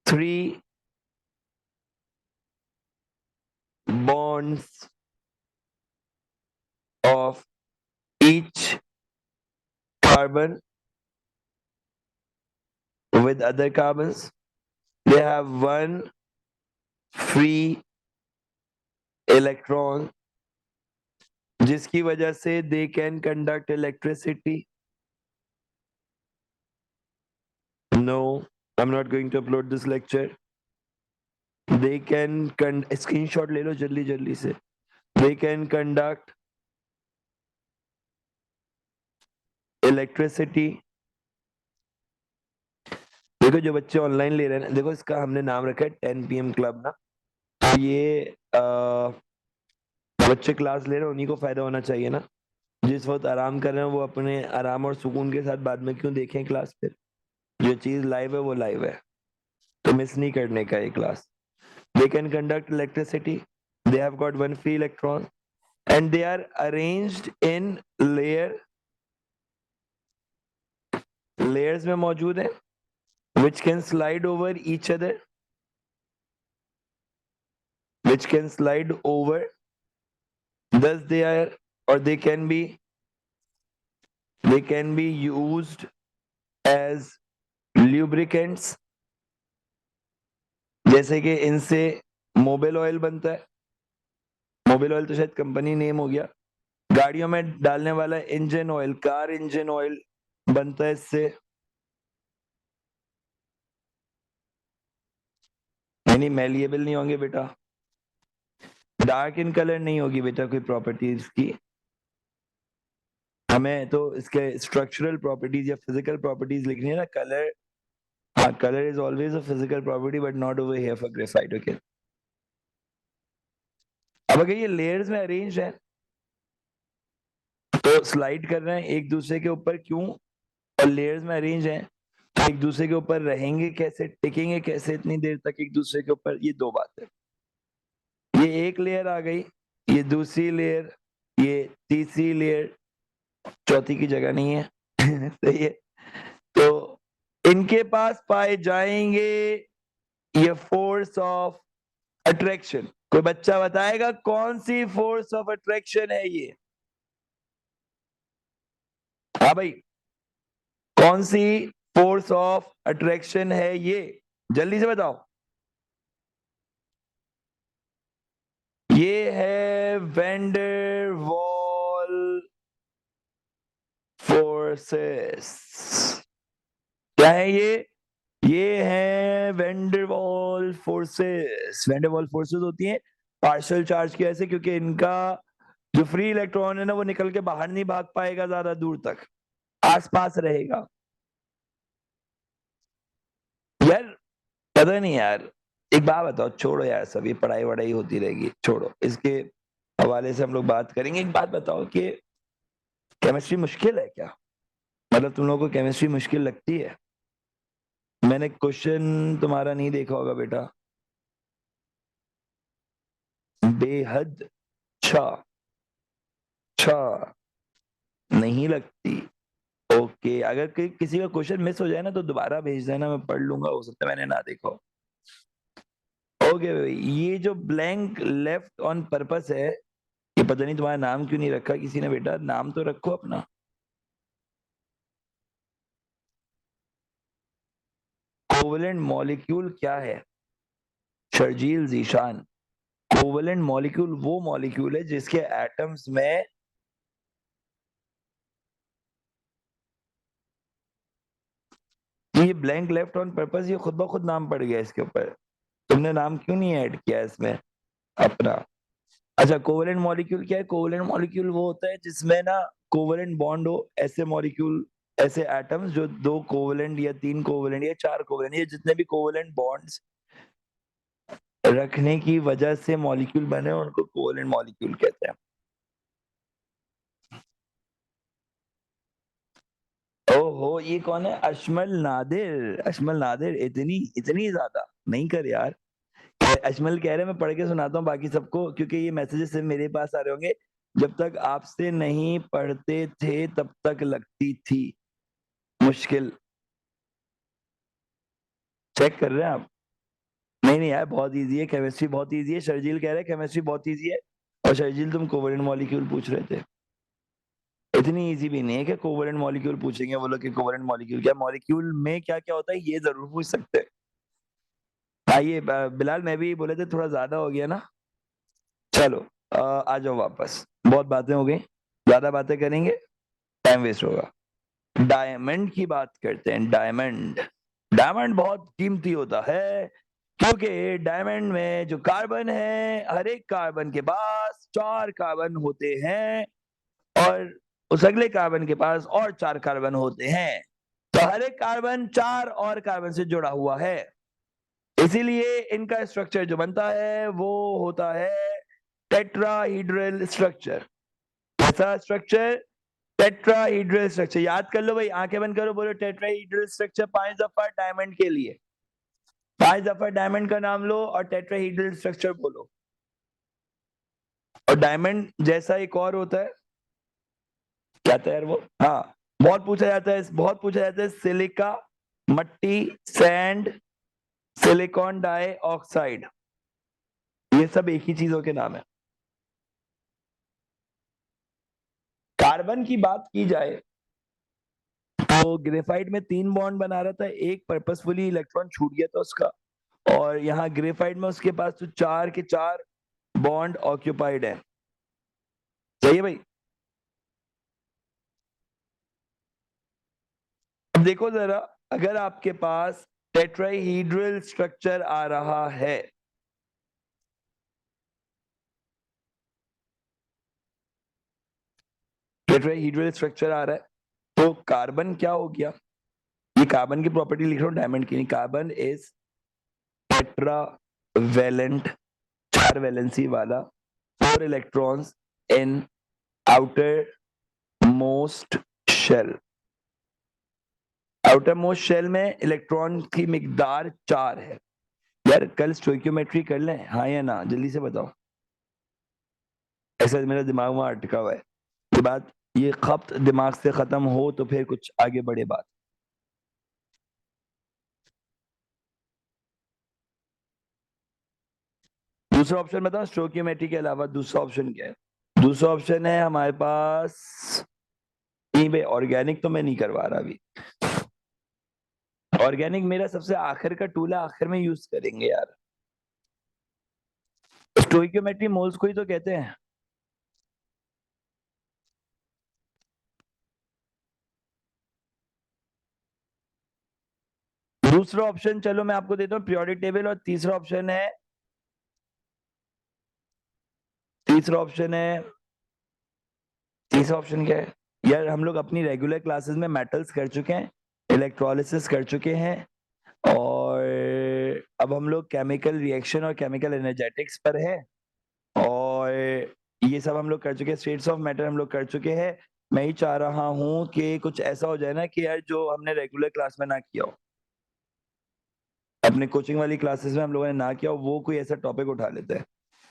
three bonds of each carbon with other carbons, they have one free electron जिसकी वजह से they can conduct electricity। No, I'm not going to upload this lecture। they can screenshot ले लो जल्दी जल्दी से। they can conduct electricity। देखो जो बच्चे ऑनलाइन ले रहे हैं ना, देखो इसका हमने नाम रखा है 10 PM क्लब ना। तो ये बच्चे क्लास ले रहे हैं उन्हीं को फायदा होना चाहिए ना। जिस वक्त आराम कर रहे हैं वो अपने आराम और सुकून के साथ बाद में क्यों देखें क्लास? फिर जो चीज लाइव है वो लाइव है, तो मिस नहीं करने का ये class. They can conduct electricity, they have got one free electron and they are arranged in layers में मौजूद है which can slide over each other, which can slide over, thus they are or they can be used as lubricants। जैसे कि इनसे Mobil oil बनता है, Mobil oil तो शायद कंपनी नेम हो गया। गाड़ियों में डालने वाला engine oil, car engine oil बनता है इससे। नहीं मैलिएबल नहीं होंगे बेटा, डार्क इन कलर नहीं होगी बेटा कोई प्रॉपर्टी इसकी, हमें तो इसके स्ट्रक्चरल प्रॉपर्टीज या फिजिकल प्रॉपर्टीज लिखनी है ना। कलर, हाँ, colour is always a physical property but not over here for graphite. Okay, अब अगर ये लेयर्स में अरेंज है तो स्लाइड कर रहे हैं एक दूसरे के ऊपर क्यों, और लेयर्स में अरेंज है तो एक दूसरे के ऊपर रहेंगे कैसे, टिकेंगे कैसे इतनी देर तक एक दूसरे के ऊपर, ये दो बात है। ये एक लेयर आ गई, ये दूसरी लेयर, ये तीसरी लेयर, चौथी की जगह नहीं है सही है। तो इनके पास पाए जाएंगे ये फोर्स ऑफ अट्रैक्शन। कोई बच्चा बताएगा कौन सी फोर्स ऑफ अट्रैक्शन है ये? हाँ भाई, कौन सी फोर्स ऑफ अट्रैक्शन है ये, जल्दी से बताओ। ये है वेंडर वॉल फोर्सेस। क्या है ये है वेंडरवॉल फोर्सेस। वेंडरवॉल फोर्सेस होती हैं पार्शियल चार्ज की ऐसे, क्योंकि इनका जो फ्री इलेक्ट्रॉन है ना वो निकल के बाहर नहीं भाग पाएगा ज्यादा दूर तक, आसपास रहेगा। यार पता नहीं यार, एक बात बताओ, छोड़ो यार सभी पढ़ाई वढ़ाई होती रहेगी, छोड़ो, इसके हवाले से हम लोग बात करेंगे। एक बात बताओ कि केमिस्ट्री मुश्किल है क्या? मतलब तुम लोगों को केमिस्ट्री मुश्किल लगती है? मैंने क्वेश्चन तुम्हारा नहीं देखा होगा बेटा। बेहद अच्छा, अच्छा नहीं लगती। ओके, अगर किसी का क्वेश्चन मिस हो जाए ना तो दोबारा भेज देना, मैं पढ़ लूंगा, हो सकता है मैंने ना देखा हो। ओके भाई, ये जो ब्लैंक लेफ्ट ऑन पर्पस है, ये पता नहीं तुम्हारा नाम क्यों नहीं रखा किसी ने, बेटा नाम तो रखो अपना। कोवलेंट मॉलिक्यूल क्या है शर्जील जीशान? कोवलेंट मॉलिक्यूल वो मॉलिक्यूल है जिसके एटम्स में, ये ब्लैंक लेफ्ट ऑन पर्पस ये खुद ब खुद नाम पड़ गया इसके ऊपर, तुमने नाम क्यों नहीं ऐड किया इसमें अपना? अच्छा, कोवलेंट मॉलिक्यूल क्या है? कोवलेंट मॉलिक्यूल वो होता है जिसमें ना कोवलेंट बॉन्ड हो, ऐसे मॉलिक्यूल, ऐसे एटम्स जो दो कोवलेंट या तीन कोवलेंट या चार कोवलेंट, ये जितने भी कोवलेंट बॉन्ड्स रखने की वजह से मॉलिक्यूल बने उनको कोवलेंट मॉलिक्यूल कहते हैं। ओहो, ये कौन है? अशमल नादिर। अशमल नादिर, इतनी इतनी ज्यादा नहीं कर यार। अजमल कह रहे हैं, मैं पढ़ के सुनाता हूँ बाकी सबको, क्योंकि ये मैसेजेस सिर्फ मेरे पास आ रहे होंगे। जब तक आपसे नहीं पढ़ते थे तब तक लगती थी मुश्किल। चेक कर रहे हैं आप? नहीं नहीं यार, बहुत इजी है, केमिस्ट्री बहुत इजी है। शर्जील कह रहे हैं केमिस्ट्री बहुत इजी है, और शर्जील तुम कोवेलेंट मॉलिक्यूल पूछ रहे थे। इतनी इजी भी नहीं है कि कोवेलेंट मॉलिक्यूल पूछेंगे वो लोग कि कोवेलेंट मॉलिक्यूल क्या, मॉलिक्यूल में क्या क्या होता है ये जरूर पूछ सकते हैं। आइए बिलाल, मैं भी बोले थे थोड़ा ज्यादा हो गया ना। चलो आ जाओ वापस, बहुत बातें हो गई, ज्यादा बातें करेंगे टाइम वेस्ट होगा। डायमंड की बात करते हैं। डायमंड, डायमंड बहुत कीमती होता है, क्योंकि डायमंड में जो कार्बन है, हर एक कार्बन के पास चार कार्बन होते हैं, और उस अगले कार्बन के पास और चार कार्बन होते हैं। तो हर एक कार्बन चार और कार्बन से जुड़ा हुआ है, इसीलिए इनका स्ट्रक्चर जो बनता है वो होता है टेट्राहीड्रल स्ट्रक्चर। ऐसा स्ट्रक्चर टेट्राहीड्रल स्ट्रक्चर, याद कर लो भाई, आंखें बंद करो, बोलो टेट्राहीड्रल स्ट्रक्चर 5 दफा डायमंड के लिए। 5 दफा डायमंड का नाम लो और टेट्राहीड्रल स्ट्रक्चर बोलो। और डायमंड जैसा एक और होता है, क्या था यार वो, हाँ, बहुत पूछा जाता है, बहुत पूछा जाता है, सिलिका, मट्टी, सैंड, सिलिकॉन डाइऑक्साइड, ये सब एक ही चीजों के नाम है। कार्बन की बात की जाए तो ग्रेफाइट में 3 बॉन्ड बना रहा था, एक पर्पसफुली इलेक्ट्रॉन छूट गया था उसका, और यहाँ ग्रेफाइट में उसके पास तो 4 के 4 बॉन्ड ऑक्यूपाइड है। सही है भाई। अब देखो जरा, अगर आपके पास टेट्राहीड्रल स्ट्रक्चर आ रहा है, टेट्राहेड्रल स्ट्रक्चर आ रहा है। तो कार्बन क्या हो गया, ये कार्बन की प्रॉपर्टी लिख रहा हूँ डायमंड की नहीं, कार्बन इज टेट्रावेलेंट, 4 वैलेंसी वाला, 4 electrons in outermost shell. Outermost shell में इलेक्ट्रॉन की मिकदार 4 है। यार कल स्टोइकियोमेट्री कर लें, हाँ या ना, जल्दी से बताओ। ऐसा मेरा दिमाग वहां अटका हुआ है, ये बात, ये खप्त दिमाग से खत्म हो तो फिर कुछ आगे बढ़े बात। दूसरा ऑप्शन बताओ, स्टोइकियोमेट्री के अलावा दूसरा ऑप्शन क्या है? दूसरा ऑप्शन है हमारे पास, नहीं भाई ऑर्गेनिक तो मैं नहीं करवा रहा अभी, ऑर्गेनिक मेरा सबसे आखिर का टूल है, आखिर में यूज करेंगे यार। स्टोइकियोमेट्री मोल्स को ही तो कहते हैं। दूसरा ऑप्शन चलो मैं आपको देता हूँ पीरियोडिक टेबल, और तीसरा ऑप्शन है, तीसरा ऑप्शन है, तीसरा ऑप्शन क्या है? यार हम लोग अपनी रेगुलर क्लासेस में मेटल्स कर चुके हैं, इलेक्ट्रोलिसिस कर चुके हैं, और अब हम लोग केमिकल रिएक्शन और केमिकल एनर्जेटिक्स पर है, और ये सब हम लोग कर चुके हैं, स्टेट्स ऑफ मैटर हम लोग कर चुके हैं। मैं ही चाह रहा हूँ कि कुछ ऐसा हो जाए ना कि यार जो हमने रेगुलर क्लास में ना किया हो, अपने कोचिंग वाली क्लासेस में हम लोगों ने ना किया हो, वो कोई ऐसा टॉपिक उठा लेते हैं।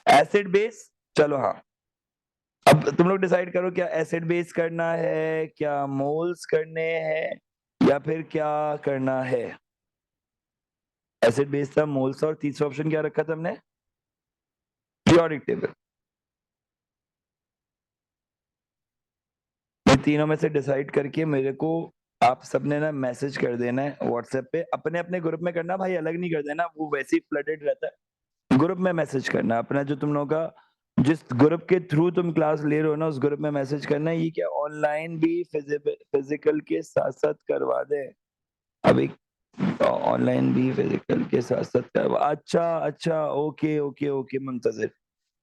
एसिड बेस, चलो हाँ, अब तुम लोग डिसाइड करो, क्या एसिड बेस करना है, क्या मोल्स करने हैं, या फिर क्या करना है? एसिड बेस था, मोल्स था, और तीसरा ऑप्शन क्या रखा था हमने? Periodic table. ये तीनों में से डिसाइड करके मेरे को आप सबने ना मैसेज कर देना है व्हाट्सएप पे, अपने अपने ग्रुप में करना भाई, अलग नहीं कर देना, वो वैसे ही फ्लडेड रहता है। ग्रुप में मैसेज करना अपना, जो तुम लोगों का जिस ग्रुप के थ्रू तुम क्लास ले रहे हो ना, उस ग्रुप में मैसेज करना है, ये क्या ऑनलाइन भी फिजिकल के साथ साथ करवा दें? अभी ऑनलाइन भी फिजिकल के साथ साथ करवा, अच्छा अच्छा, ओके ओके ओके मुंतजिर,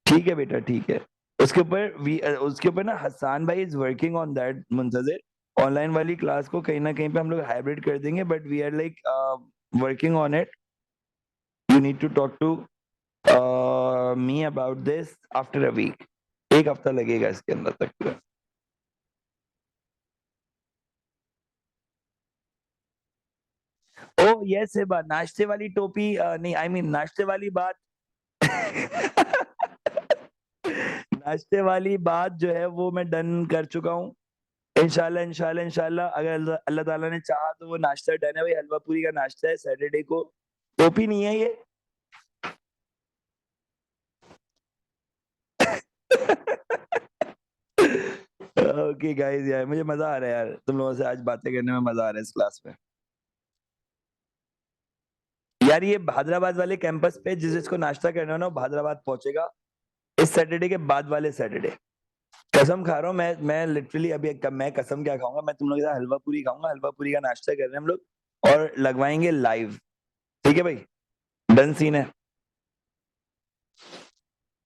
ठीक है बेटा ठीक है। उसके ऊपर उसके ऊपर ना हसान भाई is working on that Muntazir, online वाली क्लास को कहीं ना कहीं पे हम लोग हाइब्रिड कर देंगे, but we are like working on it. You need to talk to me about this after a week, एक हफ्ता लगेगा इसके अंदर तक पूरा। ओ यस नाश्ते वाली टोपी, नहीं आई मीन नाश्ते वाली बात नाश्ते वाली बात जो है वो मैं डन कर चुका हूँ। इंशाल्लाह इंशाल्लाह इंशाल्लाह, अगर अल्लाह अल्लाह ताला ने चाहा तो वो नाश्ता डन है भाई, हलवा पूरी का नाश्ता है सैटरडे को, टोपी नहीं है ये ओके गाइस, यार मुझे मजा आ रहा है यार, तुम लोगों से आज बातें करने में मजा आ रहा है इस क्लास में। यार ये हैदराबाद वाले कैंपस पे जिस जिसको नाश्ता करना हो ना, वो हैदराबाद पहुंचेगा इस सैटरडे के बाद वाले सैटरडे। कसम खा रहा हूँ मैं लिटरली अभी मैं कसम क्या खाऊंगा, मैं तुम लोग के साथ हलवा पूरी खाऊंगा, हलवा पूरी का नाश्ता कर रहे हैं हम लोग, और लगवाएंगे लाइव, ठीक है भाई, डन सीन है।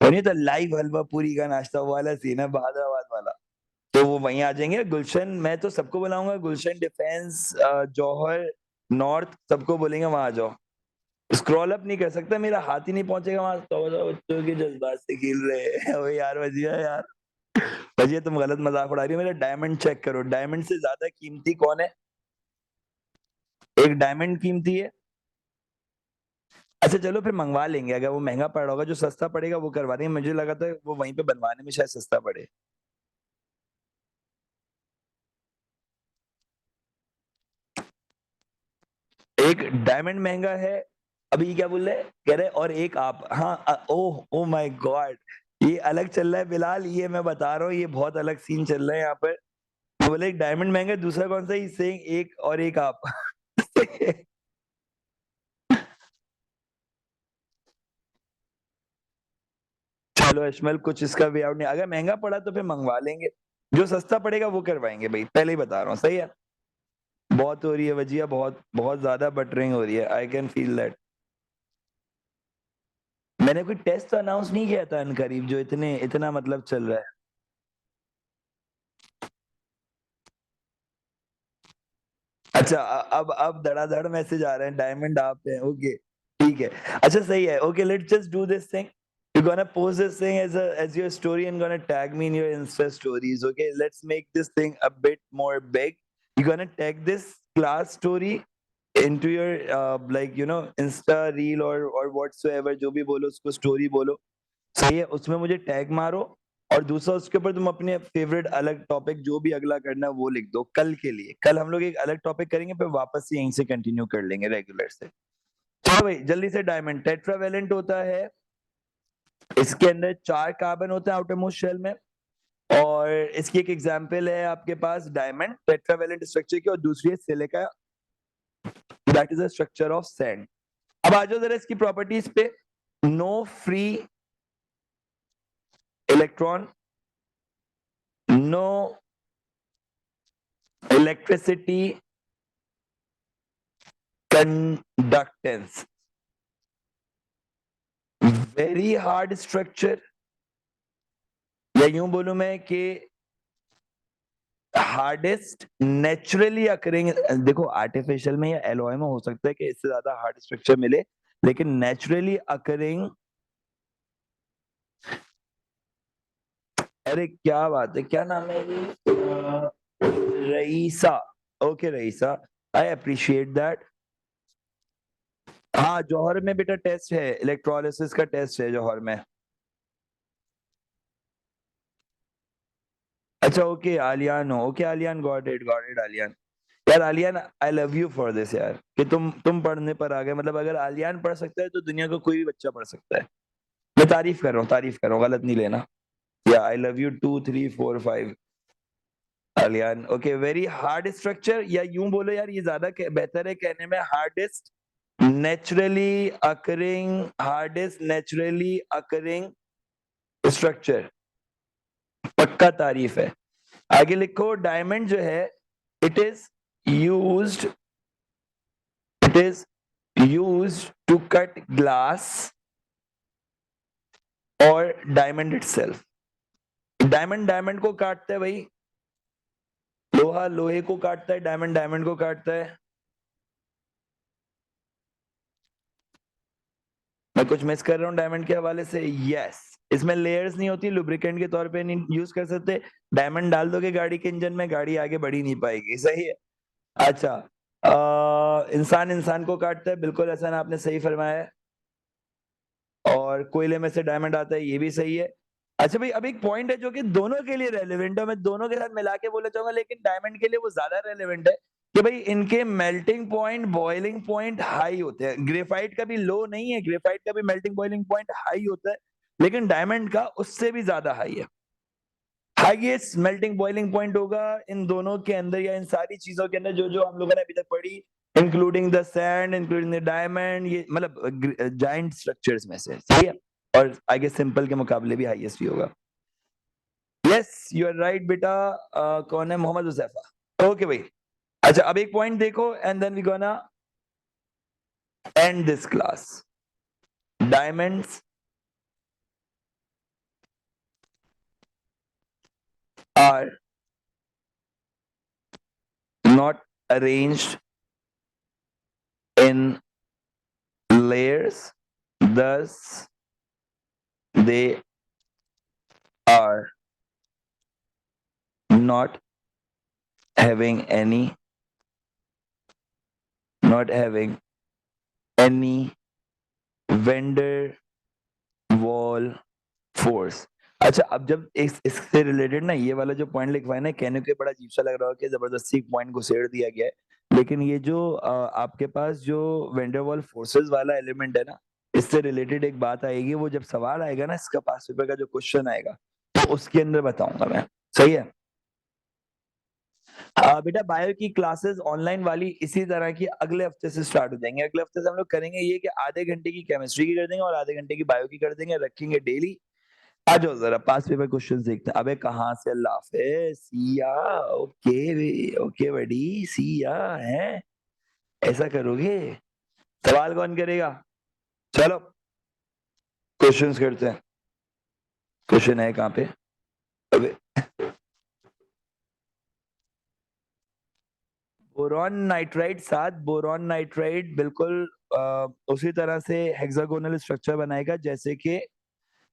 और नहीं तो लाइव हलवा पूरी का नाश्ता वो वाला सीन है हैदराबाद वाला। तो वो वहीं आ जाएंगे गुलशन, मैं तो सबको बुलाऊंगा, गुलशन डिफेंस, जौहर नॉर्थ, सबको बोलेंगे वहां आ जाओ। स्क्रॉल अप नहीं कर सकता, मेरा हाथ ही नहीं पहुंचेगा वहां, तो बच्चों के जज्बात से खेल रहे हैं ओ यार वजिया यार, वजिया तुम गलत मजाक उड़ा रही हो, मेरा डायमंड चेक करो, डायमंड से ज्यादा कीमती कौन है? एक डायमंड कीमती है। अच्छा चलो फिर मंगवा लेंगे, अगर वो महंगा पड़ रहा होगा, जो सस्ता पड़ेगा वो करवा देंगे, मुझे लगा था वो वहीं पे बनवाने में शायद सस्ता पड़े। एक डायमंड महंगा है, अभी क्या बोल रहे, कह रहे और एक आप, हाँ ओह ओ माय गॉड, ये अलग चल रहा है बिलाल, ये मैं बता रहा हूँ, ये बहुत अलग सीन चल रहा है यहाँ पर। वो बोले एक डायमंड महंगा है, दूसरा कौन सा, इससे एक और एक आप चलो अशमल, कुछ इसका वे आउट नहीं, अगर महंगा पड़ा तो फिर मंगवा लेंगे, जो सस्ता पड़ेगा वो करवाएंगे भाई, पहले ही बता रहा हूँ, सही है। बहुत हो रही है वजिया, बहुत बहुत ज्यादा बटरिंग हो रही है, आई कैन फील दैट। मैंने कोई टेस्ट तो अनाउंस नहीं किया था अनकरीब, जो इतने इतना मतलब चल रहा है। अच्छा, अब धड़ाधड़ मैसेज आ रहे हैं, डायमंड आप पे हैं, ओके ठीक है। अच्छा सही है, okay let's just do this thing. You're gonna post this thing as your story and gonna tag me in your Insta stories. Okay, let's make this thing a bit more big. You're gonna tag this class story into your like Insta reel or whatsoever, जो भी बोलो उसको story बोलो, सही है, उसमें मुझे tag मारो। और दूसरा उसके ऊपर तुम अपने फेवरेट अलग टॉपिक जो भी अगला करना है वो लिख दो कल के लिए। कल हम लोग एक अलग टॉपिक करेंगे, फिर वापस से यहीं से कंटिन्यू कर लेंगे रेगुलर से। चलो भाई जल्दी से। डायमंड टेट्रावेलेंट होता है, इसके अंदर 4 कार्बन होते हैं आउटर मोस्ट शेल में। और इसकी एक एग्जांपल है आपके पास डायमंड टेट्रावेलेंट स्ट्रक्चर की, और दूसरी है silica, that is a structure of sand. अब आ जाओ जरा इसकी प्रॉपर्टीज पे। No free electron, no electricity, conductance, very hard structure, या यूं बोलूं मैं कि हार्डेस्ट नेचुरली अकरिंग। देखो आर्टिफिशियल में या एलॉय में हो सकता है कि इससे ज्यादा हार्ड स्ट्रक्चर मिले, लेकिन नेचुरली अकरिंग। अरे क्या बात है, क्या नाम है ये? Raisa. Okay Raisa, I appreciate that. हाँ जौहर में बेटा टेस्ट है, इलेक्ट्रोलिसिस का टेस्ट है जौहर में। अच्छा ओके आलियान हो, okay Aliyan, got it Aliyan. यार Aliyan I love you for this यार, कि तुम पढ़ने पर आ गए। मतलब अगर आलियान पढ़ सकता है तो दुनिया का कोई भी बच्चा पढ़ सकता है। मैं तारीफ कर रहा हूँ, तारीफ कर रहा हूँ, गलत नहीं लेना। या आई love you 2 3 4 5 Aliyan. Okay very hard structure, या यूं बोलो यार ये ज्यादा बेहतर है कहने में, hardest naturally occurring, hardest naturally occurring structure. पक्का तारीफ है। आगे लिखो डायमंड जो है, it is used, it is used to cut glass और डायमंड इटसेल्फ। डायमंड डायमंड को काटता है भाई, लोहा लोहे को काटता है, डायमंड डायमंड को काटता है। मैं कुछ मिस कर रहा हूँ डायमंड के हवाले से? यस, इसमें लेयर्स नहीं होती, लुब्रिकेंट के तौर पे नहीं यूज कर सकते। डायमंड डाल दोगे गाड़ी के इंजन में, गाड़ी आगे बढ़ी नहीं पाएगी, सही है। अच्छा इंसान इंसान को काटता है, बिल्कुल हसन आपने सही फरमाया है। और कोयले में से डायमंड आता है, ये भी सही है। अच्छा भाई अब एक पॉइंट है जो कि दोनों के लिए रेलेवेंट है, मैं दोनों के साथ मिला के बोलना चाहूंगा, लेकिन डायमंड के लिए वो ज्यादा रेलेवेंट है कि भाई इनके melting point boiling point high होते हैं। ग्रेफाइट का भी लो नहीं है, ग्रेफाइट का भी मेल्टिंग बॉइलिंग पॉइंट हाई होता है, लेकिन डायमंड का उससे भी ज्यादा हाई है। हाईएस्ट मेल्टिंग बॉइलिंग पॉइंट होगा इन दोनों के अंदर, या इन सारी चीजों के अंदर जो जो हम लोगों ने अभी तक पढ़ी, including the sand, including the diamond, ये मतलब जाइंट स्ट्रक्चर्स में से, सही है। और आई गेस सिंपल के मुकाबले भी हाईएस्ट ही होगा। यस यू आर राइट बेटा। कौन है? मोहम्मद हुजैफा। ओके भाई। अच्छा अब एक पॉइंट देखो and then we gonna end this class. Diamonds are not arranged in layers, thus they are not having any, not having any vendor wall force। अच्छा अब जब इससे रिलेटेड ना ये वाला जो पॉइंट लिखवाया ना, कहने के बड़ा अजीब सा लग रहा है कि जबरदस्ती पॉइंट घुसेड़ दिया गया है, लेकिन ये जो आपके पास जो वेंडर वॉल फोर्सेस वाला एलिमेंट है ना, इससे रिलेटेड एक बात आएगी, वो जब सवाल आएगा ना इसका 5 रुपए का जो क्वेश्चन आएगा, तो उसके अंदर बताऊंगा मैं, सही है। बेटा बायो की क्लासेस ऑनलाइन वाली इसी तरह की अगले हफ्ते से स्टार्ट हो जाएंगे। अगले हफ्ते से हम लोग करेंगे ये कि आधे घंटे की केमिस्ट्री की कर देंगे और आधे घंटे की बायो की कर देंगे, रखेंगे डेली। आ जाओ जरा 5 पेपर क्वेश्चन देखते हैं। अबे कहाँ से? अल्लाह हाफिज सिया। ओके ओके बड़ी सिया है, ऐसा करोगे? सवाल कौन करेगा? चलो क्वेश्चंस करते हैं। क्वेश्चन है कहाँ पे? अबे बोरॉन नाइट्राइड 7 बोरॉन नाइट्राइड बिल्कुल उसी तरह से हेक्सागोनल स्ट्रक्चर बनाएगा जैसे कि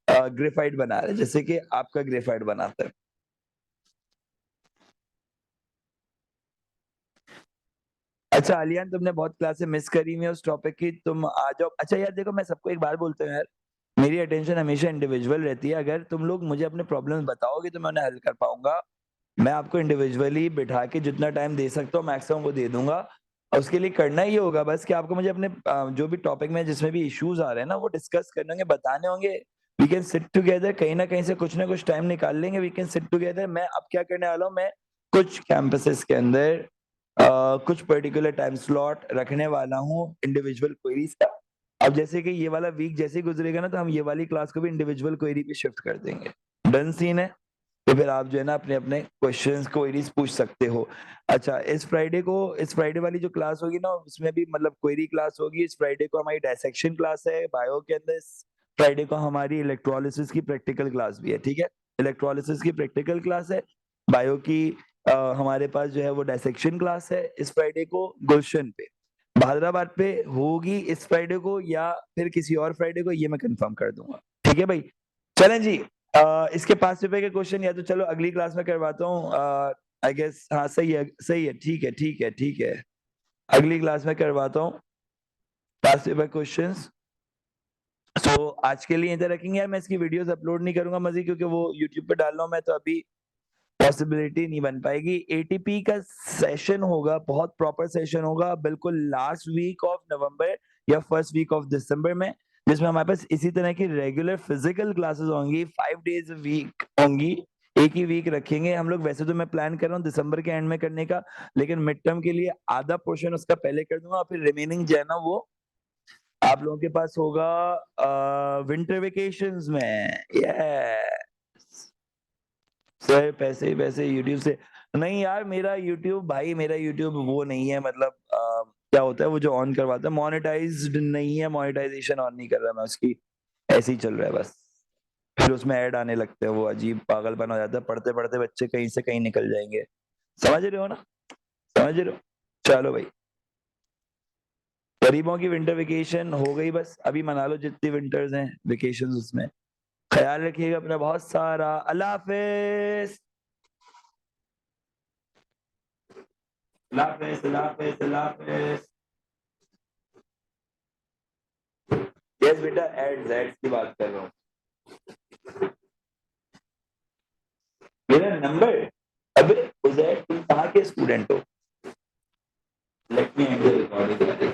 ग्रेफाइट बना रहा है, जैसे कि आपका ग्रेफाइट बनाता है। अच्छा आलियान, तुमने बहुत क्लासें मिस करी हुई है उस टॉपिक की, तुम आ जाओ। अच्छा यार देखो, मैं सबको एक बार बोलता हूँ यार, मेरी अटेंशन हमेशा इंडिविजुअल रहती है। अगर तुम लोग मुझे अपने प्रॉब्लम्स बताओगे तो मैं उन्हें हल कर पाऊँगा। मैं आपको इंडिविजुअली बिठा के जितना टाइम दे सकता हूँ मैक्सिमम वो दे दूँगा। और उसके लिए करना ये होगा बस कि आपको मुझे अपने जो भी टॉपिक में जिसमें भी इश्यूज़ आ रहे हैं ना वो डिस्कस करने होंगे, बताने होंगे। वी कैन सिट टुगेदर, कहीं न कहीं से कुछ ना कुछ टाइम निकाल लेंगे, वी कैन सिट टुगेदर। मैं अब क्या करने वाला हूँ, मैं कुछ कैंपसेस के अंदर कुछ पर्टिकुलर टाइम स्लॉट रखने वाला हूँ इंडिविजुअल क्वेरीज़ का। अब जैसे कि ये वाला वीक जैसे ही गुज़रेगा ना, तो हम ये वाली क्लास को भी इंडिविजुअल क्वेरी पे शिफ्ट कर देंगे। डन सीन है? तो फिर आप जो है ना अपने-अपने क्वेश्चंस क्वेरीज़ पूछ सकते हो। अच्छा इस फ्राइडे वाली जो क्लास होगी ना उसमें भी मतलब क्वेरी क्लास होगी। इस फ्राइडे को हमारी डायसेक्शन क्लास है बायो के अंदर। इस फ्राइडे को हमारी इलेक्ट्रोलिसिस की प्रैक्टिकल क्लास भी है, ठीक है? इलेक्ट्रोलिसिस की प्रैक्टिकल क्लास है। बायो की हमारे पास जो है वो डायसेक्शन क्लास है इस फ्राइडे को गुलशन पे। हैदराबाद पे होगी इस फ्राइडे को या फिर किसी और फ्राइडे को, ये मैं कन्फर्म कर दूँगा। ठीक है भाई? चलें जी। इसके 5 रुपए के क्वेश्चन या तो चलो अगली क्लास में करवाता हूँ। आई गेस हाँ, सही है, ठीक है। अगली क्लास में करवाता हूँ 5 रुपए क्वेश्चंस। सो आज के लिए इधर रखेंगे यार, मैं इसकी वीडियोज़ अपलोड नहीं करूँगा मज़ीद क्योंकि वो यूट्यूब पे डाल रहा हूँ मैं, तो अभी पॉसिबिलिटी नहीं बन पाएगी। एटीपी का सेशन होगा, बहुत प्रॉपर सेशन होगा, बिल्कुल लास्ट वीक ऑफ नवंबर या फर्स्ट वीक ऑफ दिसंबर में, जिसमें हमारे पास इसी तरह की रेगुलर फिजिकल क्लासेस होंगी, 5 डेज़ अ वीक होंगी। एक ही वीक रखेंगे हम लोग। वैसे तो मैं प्लान कर रहा हूँ दिसंबर के एंड में करने का, लेकिन मिड टर्म के लिए आधा पोर्शन उसका पहले कर दूँगा और फिर रिमेनिंग जो है ना वो आप लोगों के पास होगा विंटर वेकेशंस में। यस। सर पैसे वैसे यूट्यूब से नहीं यार, मेरा यूट्यूब वो नहीं है, मतलब क्या होता है वो जो ऑन करवाता है मोनेटाइज्ड नहीं है, मोनेटाइजेशन ऑन नहीं कर रहा मैं उसकी, ऐसे ही चल रहा है बस। फिर उसमें ऐड आने लगते हैं, वो अजीब पागलपन हो जाता है, पढ़ते-पढ़ते बच्चे कहीं से कहीं निकल जाएँगे। समझ रहे हो ना? समझ रहे हो? चलो भाई, गरीबों की विंटर वेकेशन हो गई बस, अभी मना लो जितनी विंटर्स हैं वेकेशंस उसमें। ख्याल रखिएगा अपना बहुत सारा। अल्लाह हाफ़िज़। अल्लाह हाफ़िज़, अल्लाह हाफ़िज़, अल्लाह हाफ़िज़। यस बेटा, एड्स की बात कर रहा हूँ। मेरा नंबर? अबे उज़ैर तुम कहाँ के स्टूडेंट हो? Let me and the recording.